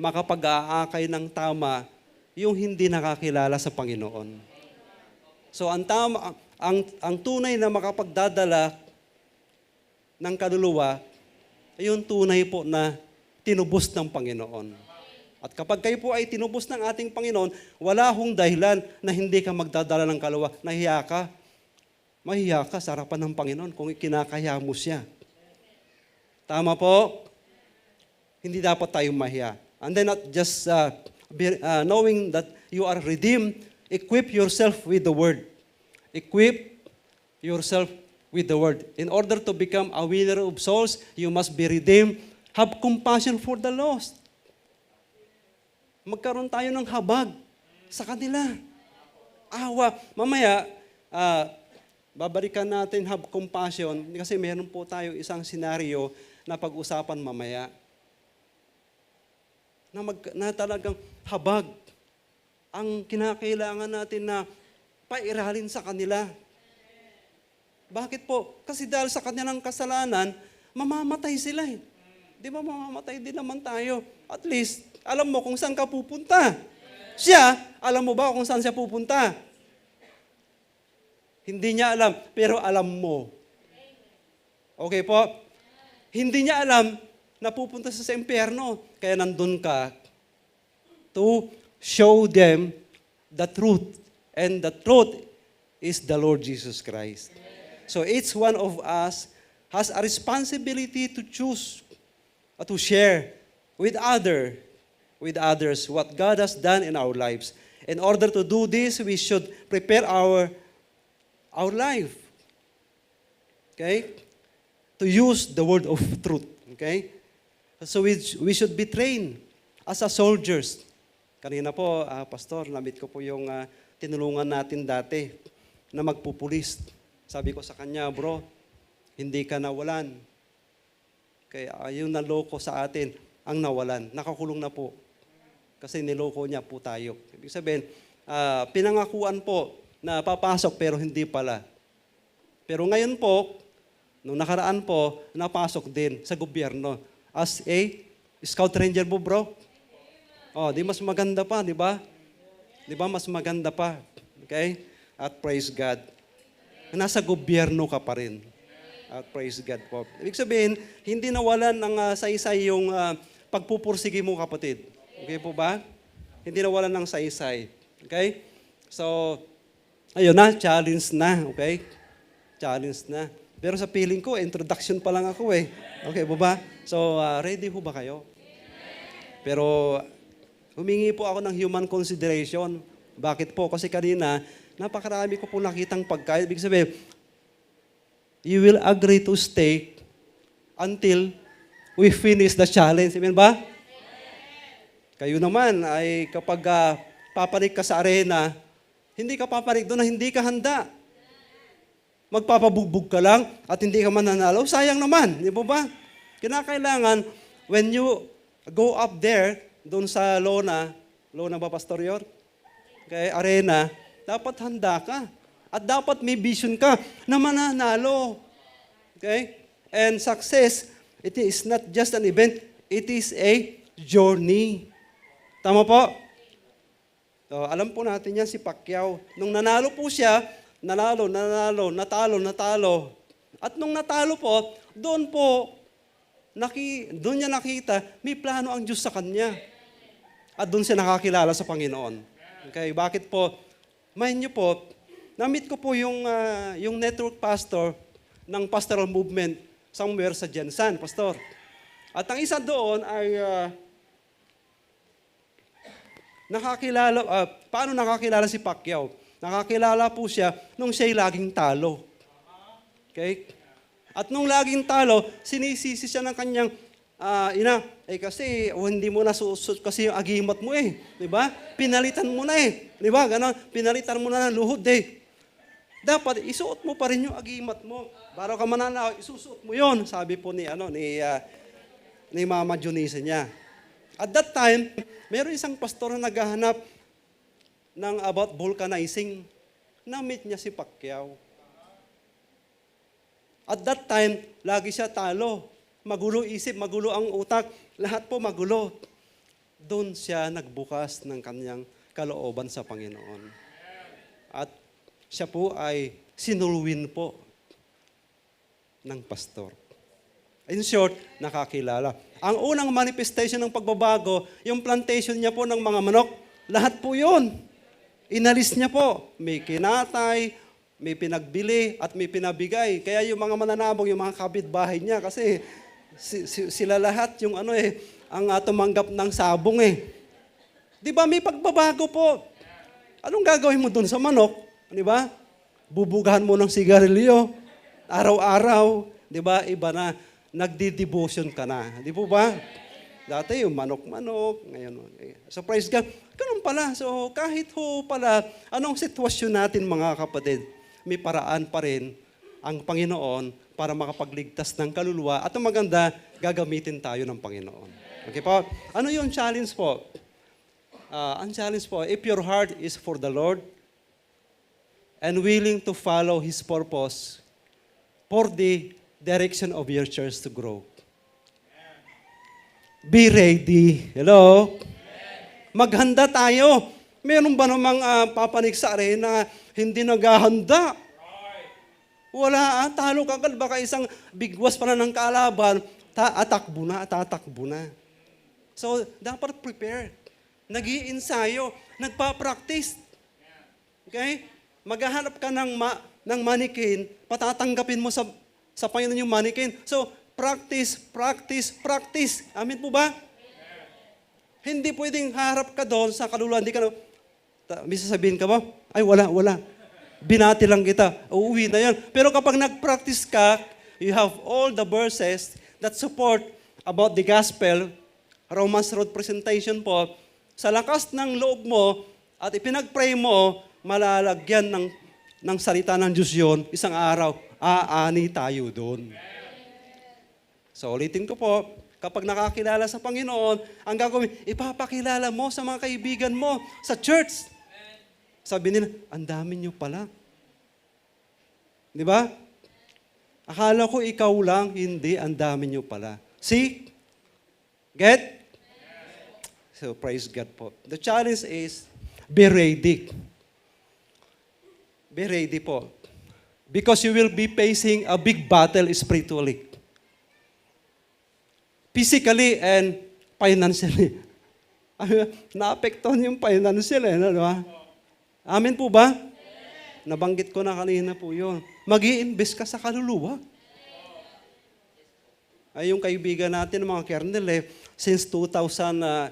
makapag-aakay ng tama yung hindi nakakilala sa Panginoon. So ang tunay na makapagdadala ng kaluluwa ay yung tunay po na tinubos ng Panginoon. At kapag kayo po ay tinubos ng ating Panginoon, wala hong dahilan na hindi ka magdadala ng kaluluwa. Nahiya ka. Mahiya ka sa harapan ng Panginoon kung kinakaya mo siya. Tama po? Hindi dapat tayong mahiya. And then not just knowing that you are redeemed, equip yourself with the Word. Equip yourself with the Word. In order to become a winner of souls, you must be redeemed. Have compassion for the lost. Magkaroon tayo ng habag sa kanila. Awa. Mamaya, babalikan natin have compassion kasi meron po tayo isang senaryo na pag-usapan mamaya. Na talagang habag ang kinakailangan natin na pairalin sa kanila. Bakit po? Kasi dahil sa kanilang kasalanan, mamamatay sila eh. Di ba mamamatay din naman tayo? At least, alam mo kung saan ka pupunta. Siya, alam mo ba kung saan siya pupunta? Hindi niya alam, pero alam mo. Okay po? Hindi niya alam na pupunta sa impyerno. Kaya nandun ka to show them the truth. And the truth is the Lord Jesus Christ. So each one of us has a responsibility to choose, to share with others what God has done in our lives. In order to do this, we should prepare our life. Okay? To use the word of truth. Okay? So we should be trained as a soldiers. Kanina po, Pastor, namit ko po yung tinulungan natin dati na magpupulis. Sabi ko sa kanya, bro, hindi ka nawalan. Kaya yung naloko sa atin, ang nawalan. Nakakulong na po. Kasi niloko niya po tayo. Ibig sabihin, pinangakuan po na papasok pero hindi pala. Pero ngayon po, nung nakaraan po, napasok din sa gobyerno as a scout ranger po, bro. Oh, di mas maganda pa, di ba? Di ba mas maganda pa? Okay? At praise God. Nasa gobyerno ka pa rin. At praise God po. Ibig sabihin, hindi nawalan ng saysay yung pagpupursige mo, kapatid. Okay po ba? Hindi nawalan ng saysay. Okay? So, ayun na, challenge na. Okay? Challenge na. Pero sa feeling ko, introduction pa lang ako eh. Okay po ba? So, ready po ba kayo? Pero, humingi po ako ng human consideration. Bakit po? Kasi kanina, napakarami ko po nakitang pagkain. Ibig sabihin, you will agree to stay until we finish the challenge. Amen ba? Kayo naman ay kapag papanik ka sa arena, hindi ka papanik doon na hindi ka handa. Magpapabugbog ka lang at hindi ka mananalo, sayang naman. Di ba? Kinakailangan, when you go up there, doon sa Lona ba, Pastor Yor? Okay, arena, dapat handa ka. At dapat may vision ka na mananalo. Okay? And success, it is not just an event, it is a journey. Tama po? So, alam po natin yan si Pacquiao. Nung nanalo po siya, natalo. At nung natalo po, doon niya nakita, may plano ang Diyos sa kanya. At doon siya nakakilala sa Panginoon. Okay, bakit po? Mind niyo po, na-meet ko po yung network pastor ng pastoral movement somewhere sa Jensan, pastor. At ang isa doon ay paano nakakilala si Pacquiao? Nakakilala po siya nung siya'y laging talo. Okay? At nung laging talo, sinisisi siya ng kanyang ina, kasi hindi mo nasusuot kasi yung agimat mo eh. Di ba? Pinalitan mo na eh. Di ba? Ganon, pinalitan mo na ng luhod eh. Dapat isuot mo pa rin yung agimat mo. Bago ka mananaw, isusuot mo yon, sabi po ni Mama Junisa niya. At that time, meron isang pastor na naghahanap ng about vulcanizing. Na-meet niya si Pacquiao. At that time, lagi siya talo. Magulo isip, magulo ang utak. Lahat po magulo. Doon siya nagbukas ng kanyang kalooban sa Panginoon. At siya po ay sinulwin po ng pastor. In short, nakakilala. Ang unang manifestation ng pagbabago, yung plantation niya po ng mga manok, lahat po yun. Inalis niya po. May kinatay, may pinagbili, at may pinabigay. Kaya yung mga mananabong, yung mga kapitbahay niya, kasi sila lahat yung ang tumanggap ng sabong eh. Di ba may pagbabago po? Anong gagawin mo dun sa manok? Di ba? Bubugahan mo ng sigarilyo, araw-araw, di ba? Iba na, nagdi-devotion ka na. Di po ba? Dati yung manok-manok, ngayon. So praise God. Ganun pala. So kahit ho pala, anong sitwasyon natin mga kapatid, may paraan pa rin ang Panginoon para makapagligtas ng kaluluwa. At ang maganda, gagamitin tayo ng Panginoon. Okay po? Ano yung challenge po? Ang challenge po, if your heart is for the Lord and willing to follow His purpose for the direction of your church to grow. Be ready. Hello? Maghanda tayo. Meron ba namang papanik sa arena hindi naghahanda? Wala, talo ka agad. Baka isang bigwas pa na ng kaalaban, tatakbo na. So, dapat prepared. Nag-iinsayo, nagpa-practice. Okay? Maghahanap ka ng mannequin, patatanggapin mo sa Panginoon yung mannequin. So, practice. Amin po ba? Hindi pwedeng harap ka doon sa kaluluwa. Hindi ka may sasabihin ka ba? Ay, wala. Binati lang kita. Uuwi na yan. Pero kapag nag-practice ka, you have all the verses that support about the gospel, Romans Road presentation po, sa lakas ng loob mo at ipinag-pray mo, malalagyan ng salita ng Diyos yun, isang araw, aani tayo doon. So ulitin ko po, kapag nakakilala sa Panginoon, ang gagawin, ipapakilala mo sa mga kaibigan mo, sa church. Sabi nila, ang dami nyo pala. Di ba? Akala ko ikaw lang, hindi, ang dami nyo pala. See? Get? So, praise God po. The challenge is, be ready. Be ready po. Because you will be facing a big battle spiritually. Physically and financially. Naapektuhan yung financial di ba? Amen po ba? Nabanggit ko na kanina po yun. Mag-i-invest ka sa kaluluwa. Ay, yung kaibigan natin, mga kernel, since 2011,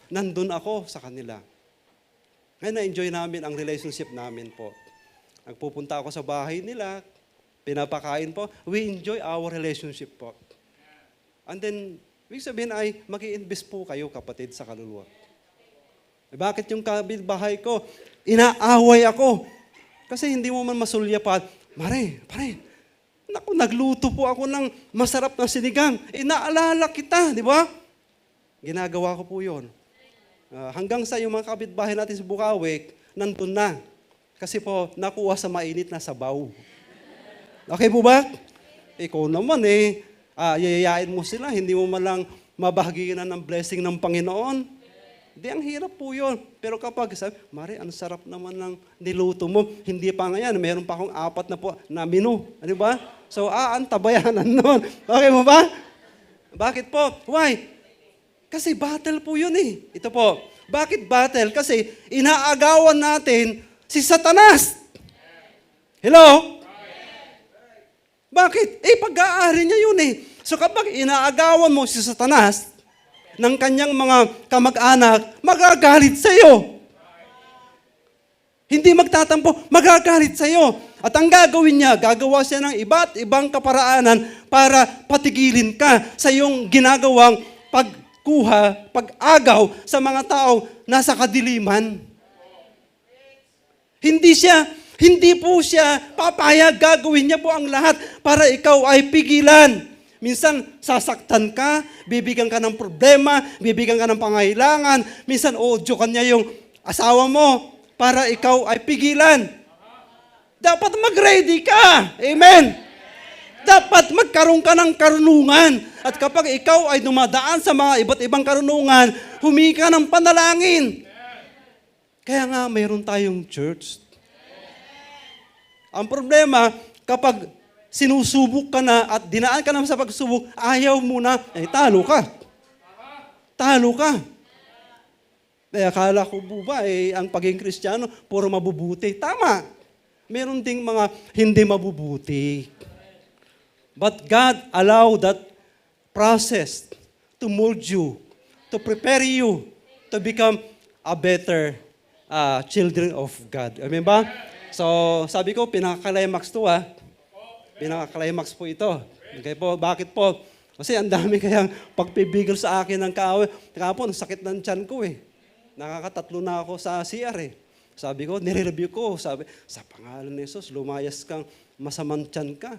nandun ako sa kanila. Kaya na-enjoy namin ang relationship namin po. Nagpupunta ako sa bahay nila, pinapakain po. We enjoy our relationship po. And then, ibig sabihin ay, mag-i-invest po kayo, kapatid, sa kaluluwa. Bakit yung kapitbahay ko, inaaway ako? Kasi hindi mo man masulyapan, pare, naku, nagluto po ako ng masarap na sinigang. Naalala kita, di ba? Ginagawa ko po yun. Hanggang sa yung mga kapitbahay natin sa Bukawi, nandun na. Kasi po, nakuha sa mainit na sabaw. Okay po ba? Ikaw naman yayayain mo sila, hindi mo malang mabahaginan ng blessing ng Panginoon. Di, ang hirap po yun. Pero kapag sabi, Mare, ang sarap naman ng niluto mo. Hindi pa ngayon, meron pa akong 4 na menu. Ano ba? So, antabayanan nun. Okay mo ba? Bakit po? Why? Kasi battle po yun Ito po. Bakit battle? Kasi inaagawan natin si Satanas. Hello? Bakit? Pag-aari niya yun So kapag inaagawan mo si Satanas, ng kanyang mga kamag-anak, magagalit sa iyo. Hindi magtatampo, magagalit sa iyo. At ang gagawin niya, gagawa siya ng iba't ibang kaparaanan para patigilin ka sa iyong ginagawang pagkuha, pag-agaw sa mga tao nasa kadiliman. Hindi po siya papayag, gagawin niya po ang lahat para ikaw ay pigilan. Minsan, sasaktan ka, bibigyan ka ng problema, bibigyan ka ng pangailangan. Minsan, audio ka niya yung asawa mo para ikaw ay pigilan. Dapat mag-ready ka. Amen. Dapat magkaroon ka ng karunungan. At kapag ikaw ay dumadaan sa mga iba't ibang karunungan, humingi ka ng panalangin. Kaya nga, mayroon tayong church. Ang problema, kapag sinusubok ka na at dinaan ka na sa pagsubok, ayaw mo na, talo ka. Talo ka. Kaya akala ko po ba, ang pagiging Kristiyano, puro mabubuti. Tama. Meron ding mga hindi mabubuti. But God allowed that process to mold you, to prepare you to become a better children of God. Amen ba? So, sabi ko, pinaka-climax to Pinaka-climax po ito. Okay po, bakit po? Kasi ang dami kayang pagpibigil sa akin ng kaaway. Kahapon, sakit ng tiyan ko Nakakatatlo na ako sa CR Sabi ko, nire-review ko. Sabi, sa pangalan ni Jesus, lumayas kang masamang tiyan ka.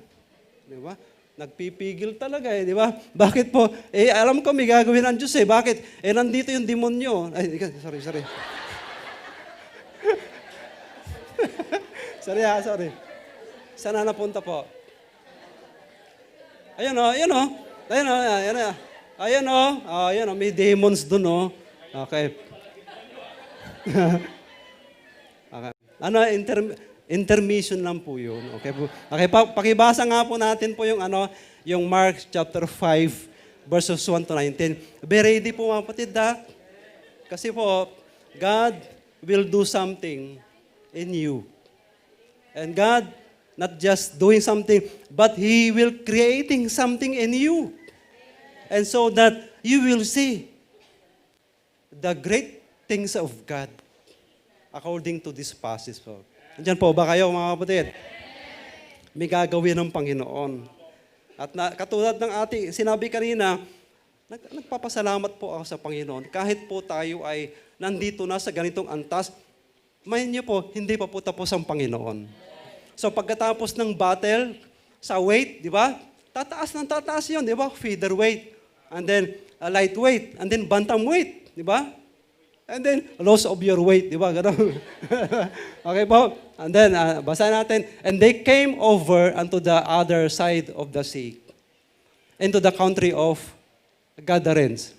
Di ba? Nagpipigil talaga di ba? Bakit po? Alam ko may gagawin ng Diyos Bakit? Nandito yung demonyo. Ay, sorry. sorry. Saan na napunta po? Ayan o, may demons dun Okay. Okay. Intermission lang po yun. Okay po. Okay, pakibasa nga po natin po yung Mark chapter 5, verses 1 to 19. Be ready po mga kapatid Kasi po, God will do something in you. And God not just doing something, but He will creating something in you. And so that you will see the great things of God according to this passage po. Andiyan po ba kayo mga kapatid? May gagawin ng Panginoon. At katulad ng sinabi kanina, nagpapasalamat po ako sa Panginoon. Kahit po tayo ay nandito na sa ganitong antas, mind niyo po, hindi pa po tapos ang Panginoon. So pagkatapos ng battle sa weight, di ba? Tataas yun, di ba? Featherweight. And then light weight. And then bantam weight, di ba? And then, loss of your weight, di ba? Ganun. Okay po? And then, basa natin. And they came over unto the other side of the sea, into the country of Gadarenes.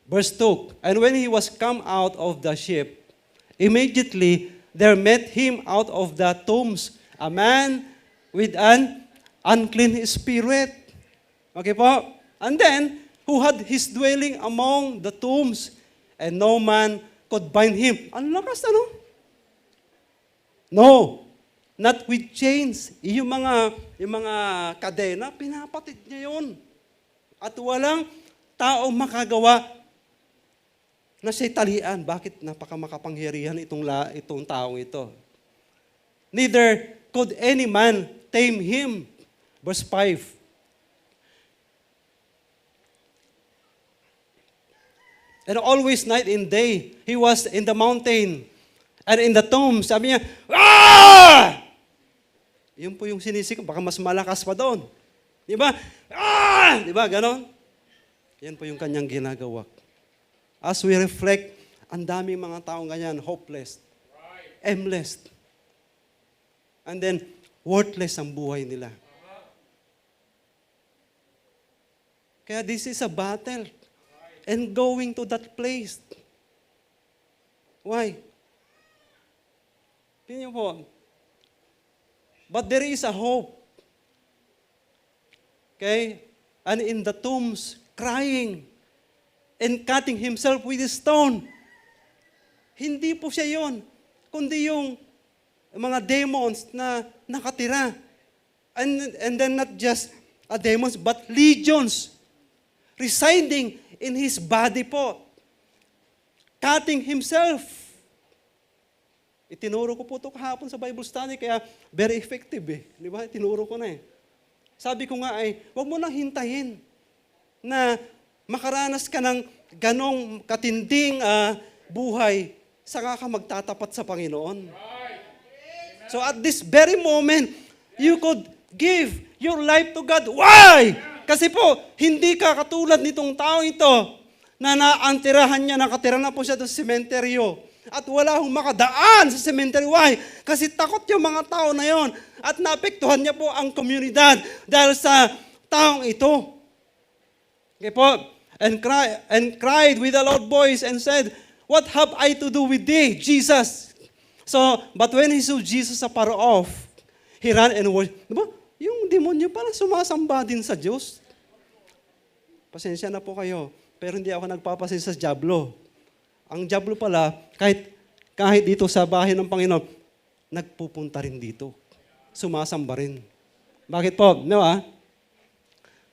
Verse 2, and when he was come out of the ship, immediately there met him out of the tombs a man with an unclean spirit. Okay po? And then, who had his dwelling among the tombs, and no man could bind him. Ang lakas, ano? No, not with chains. Yung mga kadena, pinapatid niya yun. At walang taong makagawa na siya'y talian. Bakit napakamakapangyarihan itong taong ito? Neither could any man tame him. Verse 5. And always night and day, he was in the mountain and in the tomb. Sabi niya, ah! Yun po yung sinisik, baka mas malakas pa doon. Di ba? Ah! Di ba? Ganon. Yan po yung kanyang ginagawa. As we reflect, ang daming mga taong ganyan, hopeless, aimless, and then worthless ang buhay nila. Kaya this is a battle. And going to that place. Why? Tingnan po. But there is a hope. Okay? And in the tombs, crying and cutting himself with a stone. Hindi po siya yon, kundi yung mga demons na nakatira. And then not just demons, but legions residing in his body po. Cutting himself. Itinuro ko po ito kahapon sa Bible study, kaya very effective eh. Di ba? Itinuro ko na eh. Sabi ko nga ay, huwag mo nang hintayin na makaranas ka ng ganong katinding buhay, saka ka magtatapat sa Panginoon. So at this very moment, you could give your life to God. Why? Kasi po, hindi ka katulad nitong tao ito na naantirahan niya, nakatira na po siya doon sa sementeryo. At wala hong makadaan sa sementeryo. Why? Kasi takot yung mga tao na yon. At naapektuhan niya po ang komunidad dahil sa taong ito. Okay po? And cried with a loud voice and said, what have I to do with thee, Jesus? So, but when he saw Jesus afar off, he ran and worshiped. Diba? Yung demonyo parang sumasamba din sa Diyos. Pasensya na po kayo, pero hindi ako nagpapasensya sa diablo. Ang diablo pala, kahit dito sa bahay ng Panginoon, nagpupunta rin dito. Sumasamba rin. Bakit po? No,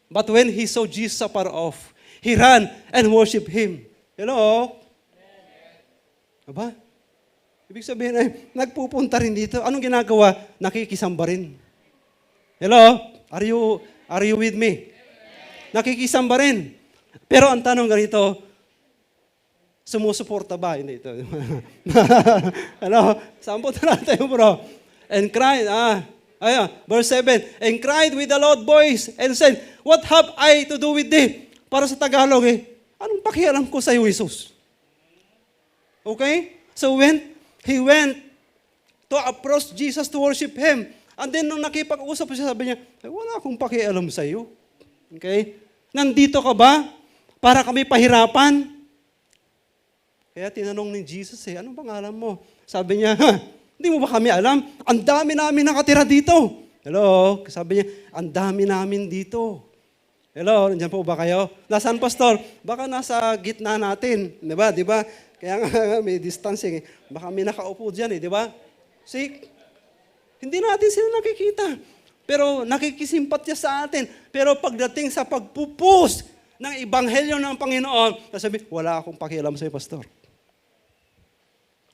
But when he saw Jesus afar off, he ran and worshiped him. Hello? Aba? Ibig sabihin ay, nagpupunta rin dito. Anong ginagawa? Nakikisamba rin. Hello? Are you with me? Nakikisamba rin. Pero ang tanong ganito, sumusuporta ba? Hindi ito. Ano? Saan po natin, bro? And cried, verse 7, and cried with a loud voice and said, what have I to do with thee? Para sa Tagalog anong pakialam ko sa iyo, Jesus? Okay? So he went to approach Jesus to worship him. And then nung nakipag-usap siya, sabi niya, wala akong pakialam sa iyo. Okay? Nandito ka ba para kami pahirapan? Kaya tinanong ni Jesus, anong pangalan mo? Sabi niya, hindi mo ba kami alam? Ang dami namin nakatira dito. Hello? Sabi niya, ang dami namin dito. Hello? Nandiyan po ba kayo? Nasaan, Pastor? Baka nasa gitna natin. Di ba? Kaya nga may distancing. Baka may nakaupo dyan di ba? See? Hindi natin sila nakikita. Pero nakikisimpatya sa atin. Pero pagdating sa pagpupus ng ebanghelyo ng Panginoon, sasabi, wala akong pakialam sa iyo, Pastor.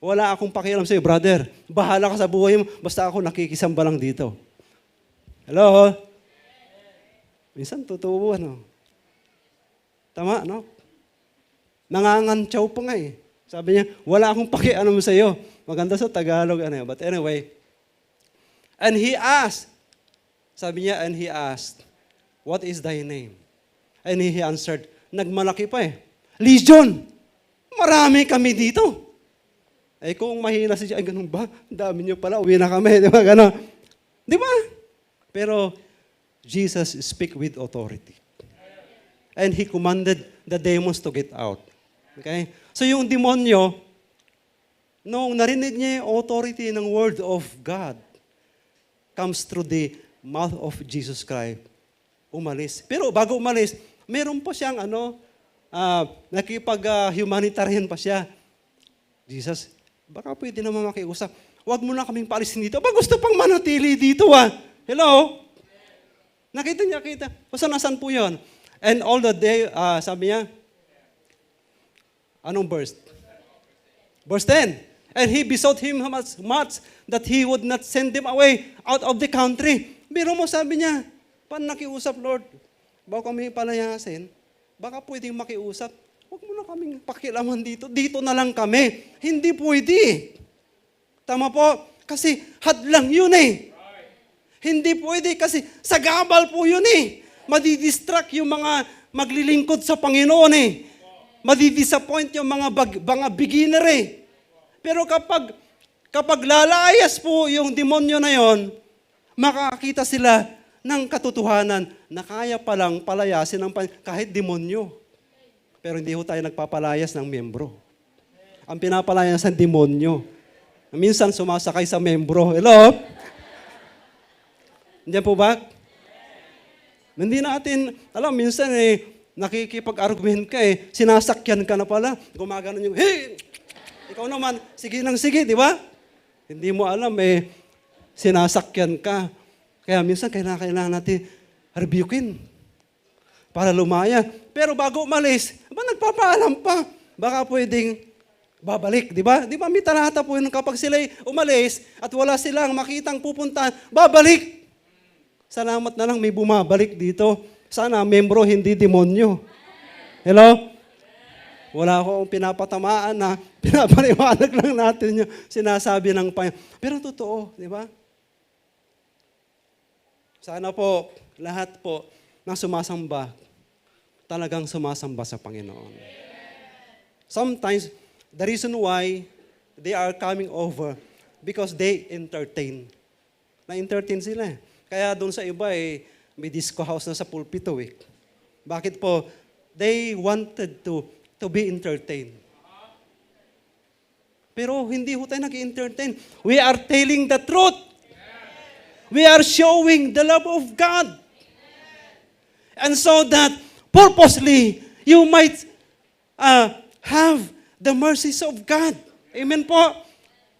Wala akong pakialam sa iyo, brother. Bahala ka sa buhay mo, basta ako nakikisamba lang dito. Hello? Minsan totoo, Tama, no? Nangangantsaw pa nga Sabi niya, wala akong pakialam sa iyo. Maganda sa Tagalog, But anyway, and he asked, sabi niya, and he asked, what is thy name? And he answered, nagmalaki pa Legion! Marami kami dito. Eh kung mahina siya, ay ganun ba? Ang dami niyo pala, uwi na kami. Di ba? Ganon. Di ba? Pero Jesus speak with authority. And He commanded the demons to get out. Okay? So yung demonyo, nung narinig niya yung authority ng Word of God, comes through the mouth of Jesus Christ, umalis. Pero bago umalis, meron pa siyang nakipag-humanitarian pa siya. Jesus, baka pwede naman makiusap. Huwag mo na kaming paalisin dito. Ba gusto pang manatili dito Hello? Nakita niya, Basta nasan po yun? And all the day, sabi niya, anong verse? Verse 10. And he besought him much that he would not send them away out of the country. Biro mo, sabi niya, paano nakiusap, Lord? Bago kami palayasin, baka pwedeng makiusap. Huwag mo na kaming pakialaman dito. Dito na lang kami. Hindi pwede. Tama po? Kasi hadlang yun Hindi pwede kasi sagabal po yun Madidistract yung mga maglilingkod sa Panginoon Madidisappoint yung mga beginner Pero kapag lalayas po yung demonyo na yon, makakita sila ng katotohanan na kaya palang palayasin ng kahit demonyo. Pero hindi ho tayo nagpapalayas ng membro. Ang pinapalayas ng demonyo. Minsan sumasakay sa membro. Hello? Hindi po ba? Hindi natin, minsan nakikipag-argument ka sinasakyan ka na pala. Gumaganon yung, hey! Ikaw naman, sige nang sige, di ba? Hindi mo alam sinasakyan ka. Kaya minsan kailangan natin rebukein para lumaya. Pero bago umalis, nagpapaalam pa. Baka pwedeng babalik, di ba? Di ba may talata po yun kapag sila umalis at wala silang makitang pupuntahan, babalik. Salamat na lang may bumabalik dito. Sana membro, hindi demonyo. Hello? Wala akong pinapatamaan na pinapaliwanag lang natin yung sinasabi ng Panginoon. Pero totoo, di ba? Sana po, lahat po na sumasamba, talagang sumasamba sa Panginoon. Sometimes, the reason why they are coming over, because they entertain. Na-entertain sila Kaya doon sa iba may disco house na sa pulpito Bakit po? They wanted to be entertained. Pero hindi ho tayo nag-entertain. We are telling the truth. We are showing the love of God. And so that purposely, you might have the mercies of God. Amen po.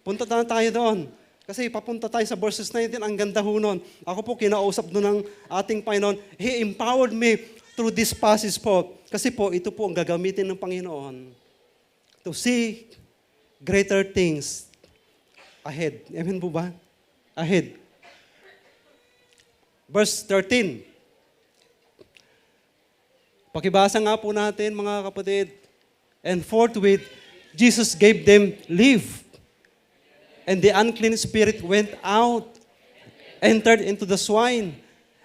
Punta na tayo doon. Kasi papunta tayo sa verses 19, ang ganda ho nun. Ako po kinausap doon ng ating Panginoon. He empowered me through this passage po. Kasi po, ito po ang gagamitin ng Panginoon to see greater things ahead. Amen po ba? Ahead. Verse 13. Pakibasa nga po natin, mga kapatid. And forthwith, Jesus gave them leave. And the unclean spirit went out, entered into the swine,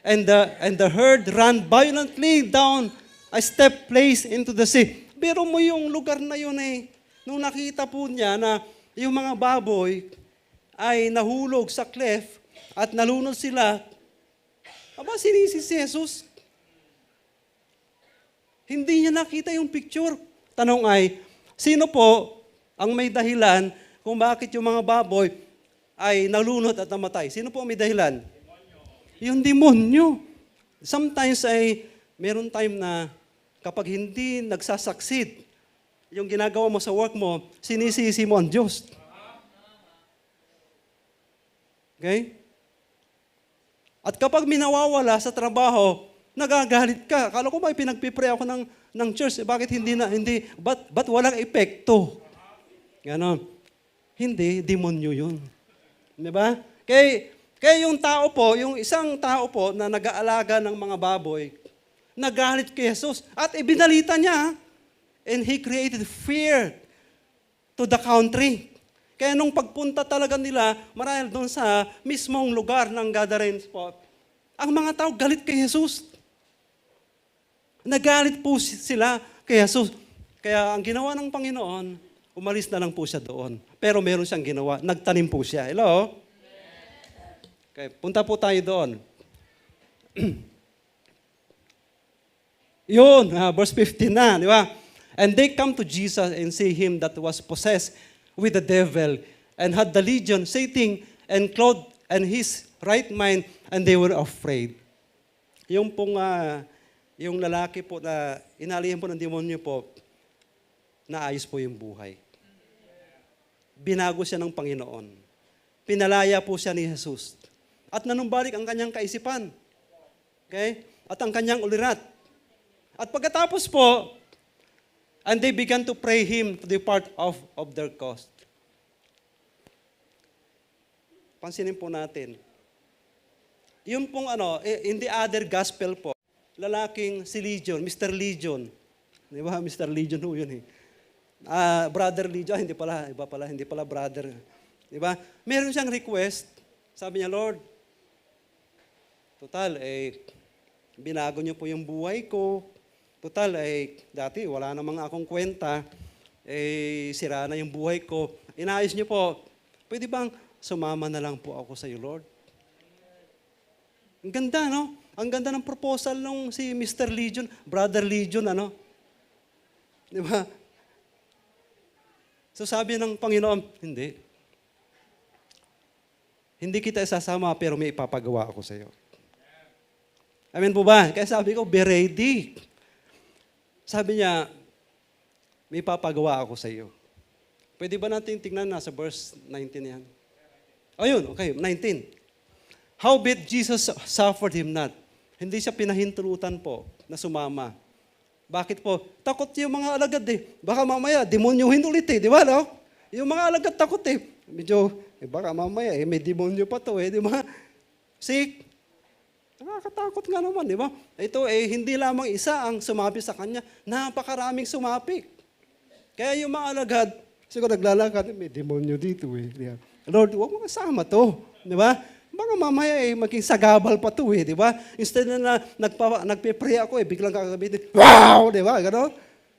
and the herd ran violently down a steep place into the sea. Pero mo yung lugar na yun nung nakita po niya na yung mga baboy ay nahulog sa cliff at nalunod sila, sinisi si Jesus. Hindi niya nakita yung picture. Tanong ay, sino po ang may dahilan kung bakit yung mga baboy ay nalunod at namatay? Sino po may dahilan? Yung demonyo. Sometimes meron time na kapag hindi nagsasucceed yung ginagawa mo sa work mo, sinisisi mo ang Diyos. Okay? At kapag minawawala sa trabaho, nagagalit ka. Akala ko ba pinagpipray ako ng church? Bakit hindi, ba't walang epekto? Ganon. Hindi, demonyo yun. Di ba? Kaya yung tao po, yung isang tao po na nag-aalaga ng mga baboy, nagalit kay Jesus at ibinalita niya. And he created fear to the country. Kaya nung pagpunta talaga nila, marahil doon sa mismong lugar ng gathering spot, ang mga tao galit kay Jesus. Nagalit po sila kay Jesus. Kaya ang ginawa ng Panginoon, umalis na lang po siya doon. Pero meron siyang ginawa, nagtanim po siya. Hello? Okay, punta po tayo doon. Yun, verse 15 na, di ba? And they come to Jesus and see him that was possessed with the devil and had the legion sitting and clothed and his right mind, and they were afraid. Yung pong, yung lalaki po na inalihan po ng demonyo po, naayos po yung buhay. Binago siya ng Panginoon. Pinalaya po siya ni Jesus. At nanumbalik ang kanyang kaisipan. Okay? At ang kanyang ulirat. At pagkatapos po, and they began to pray him to depart of their cost. Pansinin po natin. Yung pong in the other gospel po, lalaking si Legion, Mr. Legion. Di ba? Mr. Legion ho yun eh. Brother Legion, hindi pala brother. Di ba? Meron siyang request. Sabi niya, Lord, total, binago niyo po yung buhay ko. Total, dati wala namang akong kwenta. Sira na yung buhay ko. Inayos niyo po. Pwede bang sumama na lang po ako sa iyo, Lord? Ang ganda, no? Ang ganda ng proposal nung si Mr. Legion, Brother Legion, Di ba? So sabi ng Panginoon, hindi. Hindi kita isasama, pero may ipapagawa ako sa iyo. Amen po ba? Kaya sabi ko, be ready. Sabi niya, may ipapagawa ako sa iyo. Pwede ba natin tingnan nasa verse 19 yan? Ayun, okay, 19. Howbeit Jesus suffered him not. Hindi siya pinahintulutan po na sumama. Bakit po? Takot yung mga alagad eh. Baka mamaya, demonyohin ulit eh. Di ba, no? Yung mga alagad takot eh. Medyo, baka mamaya may demonyo pa to eh. Di ba? See? Nakakatakot nga naman, di ba? Ito hindi lamang isa ang sumapi sa kanya. Napakaraming sumapi. Kaya yung mga alagad, siguro naglalakad, may demonyo dito eh. Lord, huwag mo kasama to. Di ba? Baka mamaya maging sagabal pa to eh, di ba? Instead na nagpe-pray ako biglang kakabitin, wow! Di ba? Gano'n?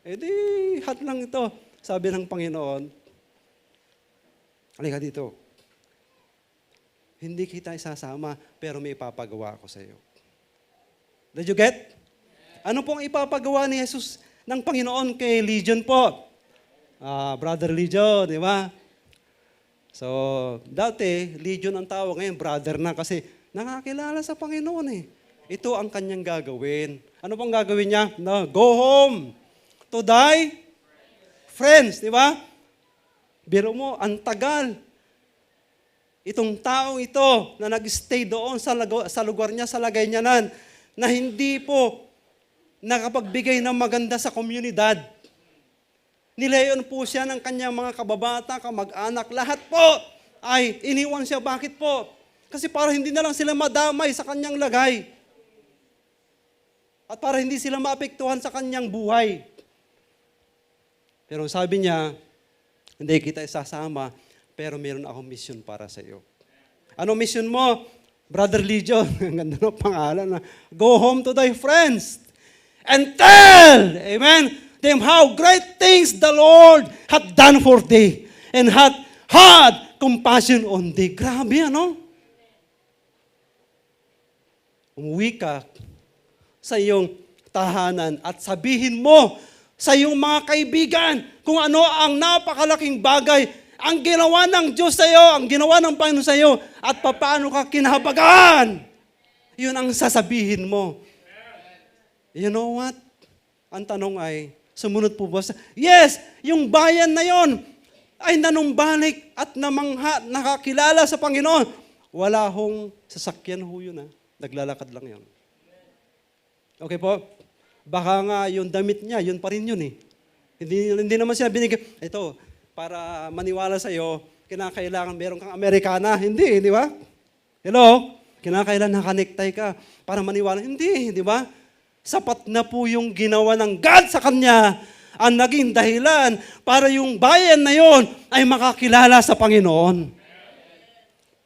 Di, hat lang ito. Sabi ng Panginoon, halika dito. Hindi kita isasama, pero may ipapagawa ako sa iyo. Did you get? Ano pong ipapagawa ni Jesus ng Panginoon kay Legion po? Brother Legion, di ba? So, dati, Legion ang tawag, ngayon brother na kasi nakakilala sa Panginoon eh. Ito ang kanyang gagawin. Ano pong gagawin niya? No, go home to thy friends, di ba? Biro mo, ang tagal. Itong taong ito na nag-stay doon sa lugar niya, sa Lagaynanan, na hindi po nakapagbigay ng maganda sa komunidad. Nilayon po siya ng kanyang mga kababata, kamag-anak, lahat po ay iniwan siya. Bakit po? Kasi para hindi na lang sila madamay sa kanyang lagay. At para hindi sila maapektuhan sa kanyang buhay. Pero sabi niya, hindi kita isasama, pero meron akong mission para sa iyo. Ano mission mo? Brother Legion, ang ganda ng pangalan. Go home to thy friends and tell, amen, them how great things the Lord hath done for thee and hath had compassion on thee. Grabe, Umuwi ka sa iyong tahanan at sabihin mo sa iyong mga kaibigan kung ano ang napakalaking bagay ang ginawa ng Diyos sa iyo, ang ginawa ng Panginoon sa iyo, at paano ka kinahabagan. Yun ang sasabihin mo. You know what? Ang tanong ay, sumunod po ba? Yes, yung bayan na yon ay nanumbalik at nakakilala sa Panginoon. Wala hong sasakyan ho yun. Naglalakad lang yun. Okay po? Baka nga yung damit niya, yun pa rin yun eh. Hindi naman siya binigay. Ito, para maniwala sa iyo, kinakailangan meron kang Amerikana. Hindi, di ba? Hello? Kinakailangan nakanektay ka para maniwala. Hindi, di ba? Sapat na po yung ginawa ng God sa kanya ang naging dahilan para yung bayan na yon ay makakilala sa Panginoon.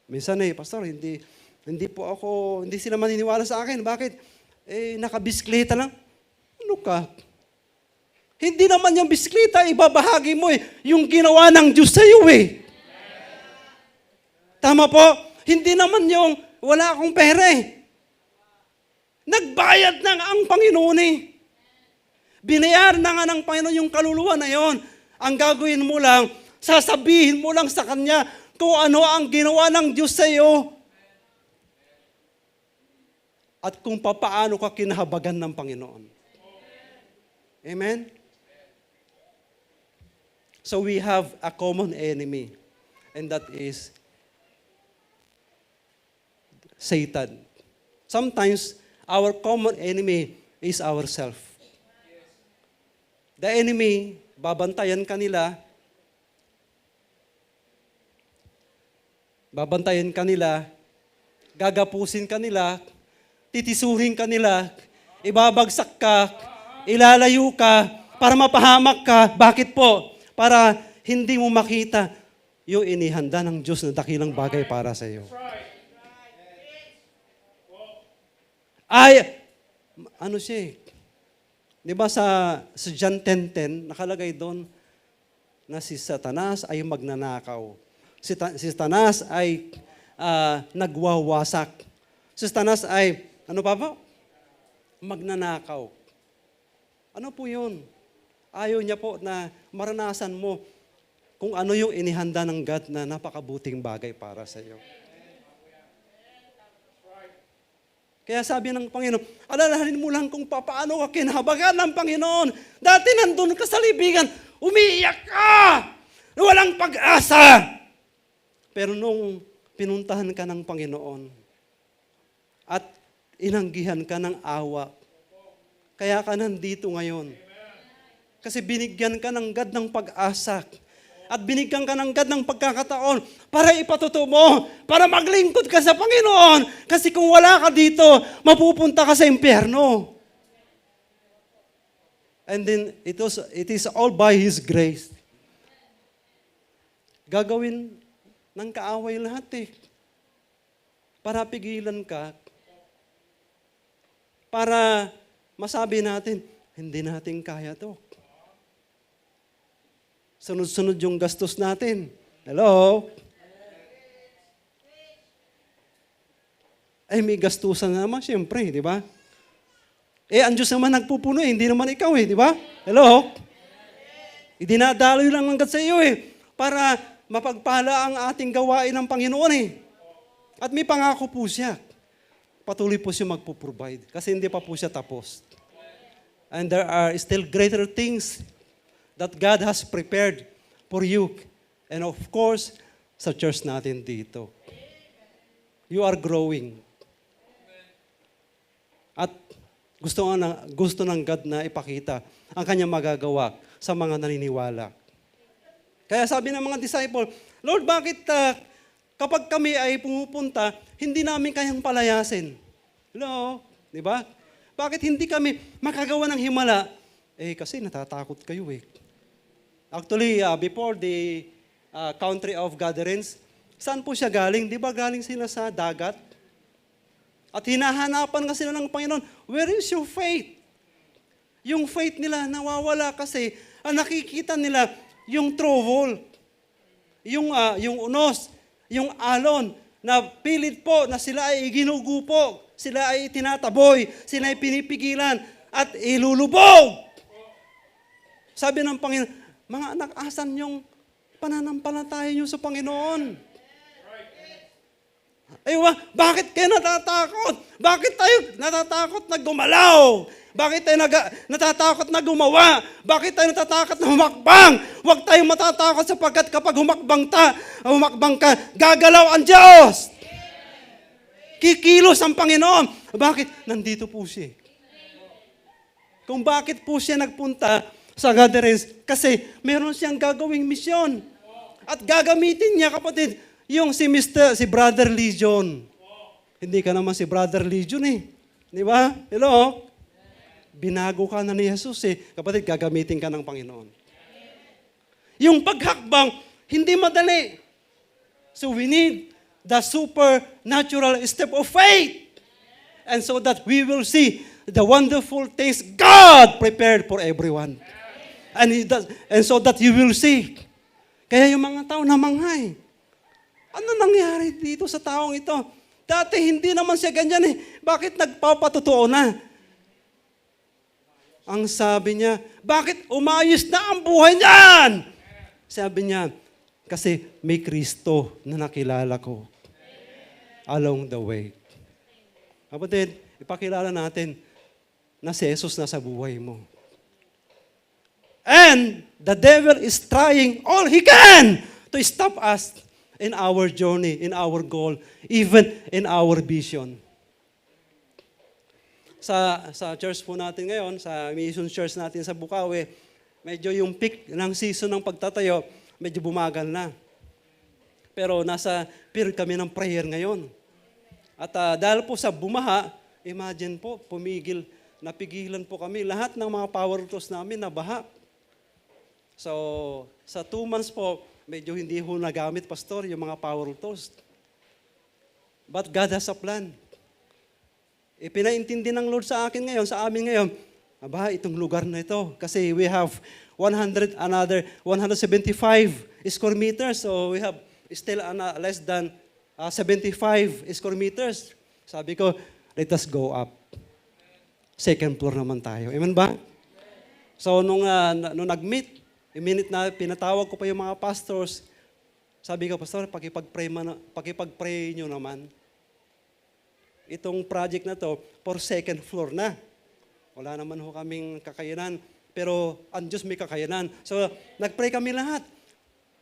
Minsan Pastor, hindi sila maniniwala sa akin. Bakit? Nakabiskleta lang. Ano ka? Hindi naman yung bisikleta, ibabahagi mo yung ginawa ng Diyos sa iyo eh. Tama po? Hindi naman yung wala akong pera eh. Nagbayad na nga ang Panginoon eh. Binayar na nga ng Panginoon yung kaluluwa na yon. Ang gagawin mo lang, sasabihin mo lang sa Kanya kung ano ang ginawa ng Diyos sa iyo. At kung papaano ka kinahabagan ng Panginoon. Amen? So we have a common enemy. And that is Satan. Sometimes, our common enemy is ourselves. The enemy, babantayan kanila, gagapusin kanila, titisuhin kanila, ibabagsak ka, ilalayo ka, para mapahamak ka. Bakit po? Para hindi mo makita yung inihanda ng Diyos na dakilang bagay para sa iyo. Ay, ano siya eh. Di ba sa John 10:10, nakalagay doon na si Satanas ay magnanakaw. Si Satanas ay nagwawasak. Si Satanas ay, ano pa ba? Magnanakaw. Ano po yun? Ayaw niya po na maranasan mo kung ano yung inihanda ng God na napakabuting bagay para sa iyo. Kaya sabi ng Panginoon, alalahanin mo lang kung paano ka kinahabagan ng Panginoon. Dati nandun ka sa libigan, umiiyak ka! Walang pag-asa! Pero nung pinuntahan ka ng Panginoon at inanggihan ka ng awa, kaya ka nandito ngayon. Kasi binigyan ka ng God ng pag-asa. At binigyan ka ng God ng pagkakataon para ipatuto mo, para maglingkod ka sa Panginoon. Kasi kung wala ka dito, mapupunta ka sa impyerno. And then, it is all by His grace. Gagawin ng kaaway lahat eh. Para pigilan ka. Para masabi natin, hindi natin kaya to. Sunod-sunod yung gastos natin. Hello? Ay, may gastusan na naman, siyempre, di ba? Ang Diyos naman nagpupuno hindi naman ikaw di ba? Hello? Idinadaloy lang hanggat sa iyo para mapagpala ang ating gawain ng Panginoon At may pangako po siya. Patuloy po siya magpo-provide kasi hindi pa po siya tapos. And there are still greater things that God has prepared for you. And of course, sa church natin dito. You are growing. At gusto ng God na ipakita ang kanyang magagawa sa mga naniniwala. Kaya sabi ng mga disciple, Lord, bakit kapag kami ay pumupunta, hindi namin kayang palayasin? Hello? Di ba? Bakit hindi kami makagawa ng himala? Kasi natatakot kayo Actually, before the country of gatherings, saan po siya galing? Di ba galing sila sa dagat? At hinahanapan nga sila ng Panginoon, where is your faith? Yung faith nila nawawala kasi nakikita nila yung trouble, yung unos, yung alon, na pilit po na sila ay ginugupo, sila ay tinataboy, sila ay pinipigilan, at ilulubog. Sabi ng Panginoon, mga anak, asan yung pananampalataya nyo sa Panginoon? Bakit kayo natatakot? Bakit tayo natatakot na gumalaw? Bakit tayo natatakot na gumawa? Bakit tayo natatakot na humakbang? Huwag tayong matatakot sapagkat kapag humakbang ka, gagalaw ang Diyos. Kikilos ang Panginoon. Bakit? Nandito po siya. Kung bakit po siya nagpunta sa gatherings, kasi meron siyang gagawing misyon. At gagamitin niya, kapatid, yung si Brother Legion. Hindi ka naman si Brother Legion Di ba? Hello? Binago ka na ni Jesus Kapatid, gagamitin ka ng Panginoon. Yung paghakbang, hindi madali. So we need the supernatural step of faith. And so that we will see the wonderful things God prepared for everyone. And so that you will see. Kaya yung mga tao namanghay. Ano nangyari dito sa taong ito? Dati hindi naman siya ganyan eh. Bakit nagpapatotoo na? Ang sabi niya, bakit umayos na ang buhay niyan? Sabi niya, kasi may Kristo na nakilala ko along the way. Kapatid, ipakilala natin na si Jesus na sa buhay mo. And the devil is trying all he can to stop us in our journey, in our goal, even in our vision. Sa church po natin ngayon, sa Mission Church natin sa Bukawi, medyo yung peak ng season ng pagtatayo, medyo bumagal na. Pero nasa period kami ng prayer ngayon. At dahil po sa bumaha, imagine po, napigilan po kami. Lahat ng mga power tools namin nabaha. So, sa 2 months po, medyo hindi ho nagamit, Pastor, yung mga power tools. But God has a plan. Ipinaintindi ng Lord sa akin ngayon, sa amin ngayon, itong lugar na ito. Kasi we have 175 square meters. So we have still less than 75 square meters. Sabi ko, let us go up. Second floor naman tayo. Amen ba? So nung nag-meet, minute na pinatawag ko pa yung mga pastors, sabi ko, Pastor, pakipag-pray nyo naman. Itong project na to, for second floor na. Wala naman ho kaming kakayanan, pero ang Diyos may kakayanan. So, nag-pray kami lahat.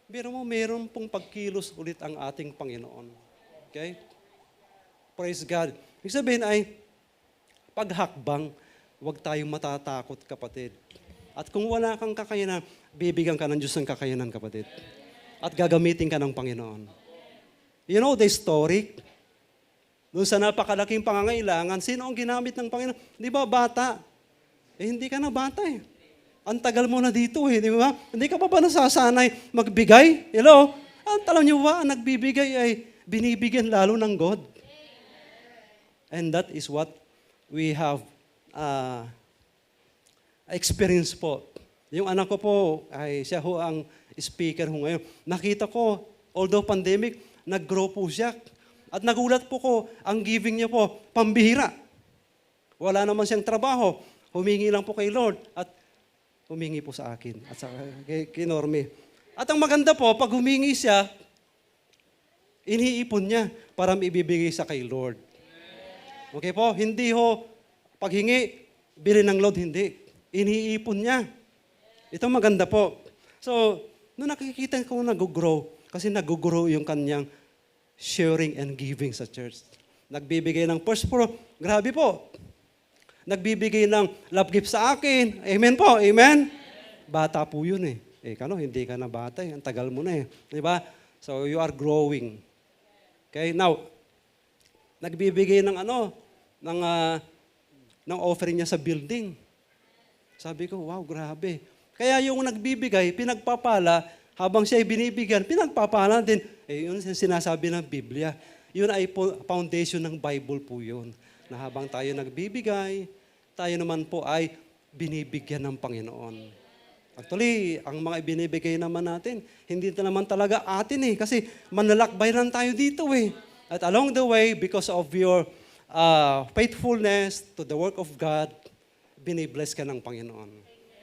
Pero meron pong pagkilos ulit ang ating Panginoon. Okay? Praise God. Ibig sabihin ay, paghakbang, huwag tayong matatakot, kapatid. At kung wala kang kakayanan, bibigyan ka ng Diyos ng kakayanan, kapatid. At gagamitin ka ng Panginoon. You know the story? Doon sa napakalaking pangangailangan, sino ang ginamit ng Panginoon? Di ba, bata? Hindi ka na bata eh. Ang tagal mo na dito eh, di ba? Hindi ka pa ba nasasanay magbigay? Hello? Alam niyo ba, ang nagbibigay ay binibigyan lalo ng God. And that is what we have experience po. Yung anak ko po, siya ho ang speaker ho ngayon. Nakita ko, although pandemic, nag-grow po siya. At nagulat po ko, ang giving niya po, pambihira. Wala naman siyang trabaho. Humingi lang po kay Lord at humingi po sa akin at sa kay Norme. At ang maganda po, pag humingi siya, iniipon niya para maibibigay sa kay Lord. Okay po? Hindi ho, paghingi, bili ng Lord, hindi. Iniipon niya. Ito maganda po. So, nung nakikita ko nag-grow, kasi nag-grow yung kanyang sharing and giving sa church. Nagbibigay ng first floor. Grabe po. Nagbibigay ng love gift sa akin. Amen po. Amen? Bata po yun eh. Hindi ka na bata eh. Ang tagal mo na eh. Di ba? So, you are growing. Okay? Now, nagbibigay ng ng offering niya sa building. Sabi ko, wow, grabe. Kaya yung nagbibigay, pinagpapala, habang siya ay binibigyan, pinagpapala din. Yun yung sinasabi ng Biblia. Yun ay foundation ng Bible po yun. Na habang tayo nagbibigay, tayo naman po ay binibigyan ng Panginoon. Actually, ang mga ibinibigay naman natin, hindi na naman talaga atin eh. Kasi manlalakbay lang tayo dito eh. At along the way, because of your faithfulness to the work of God, binibless ka ng Panginoon.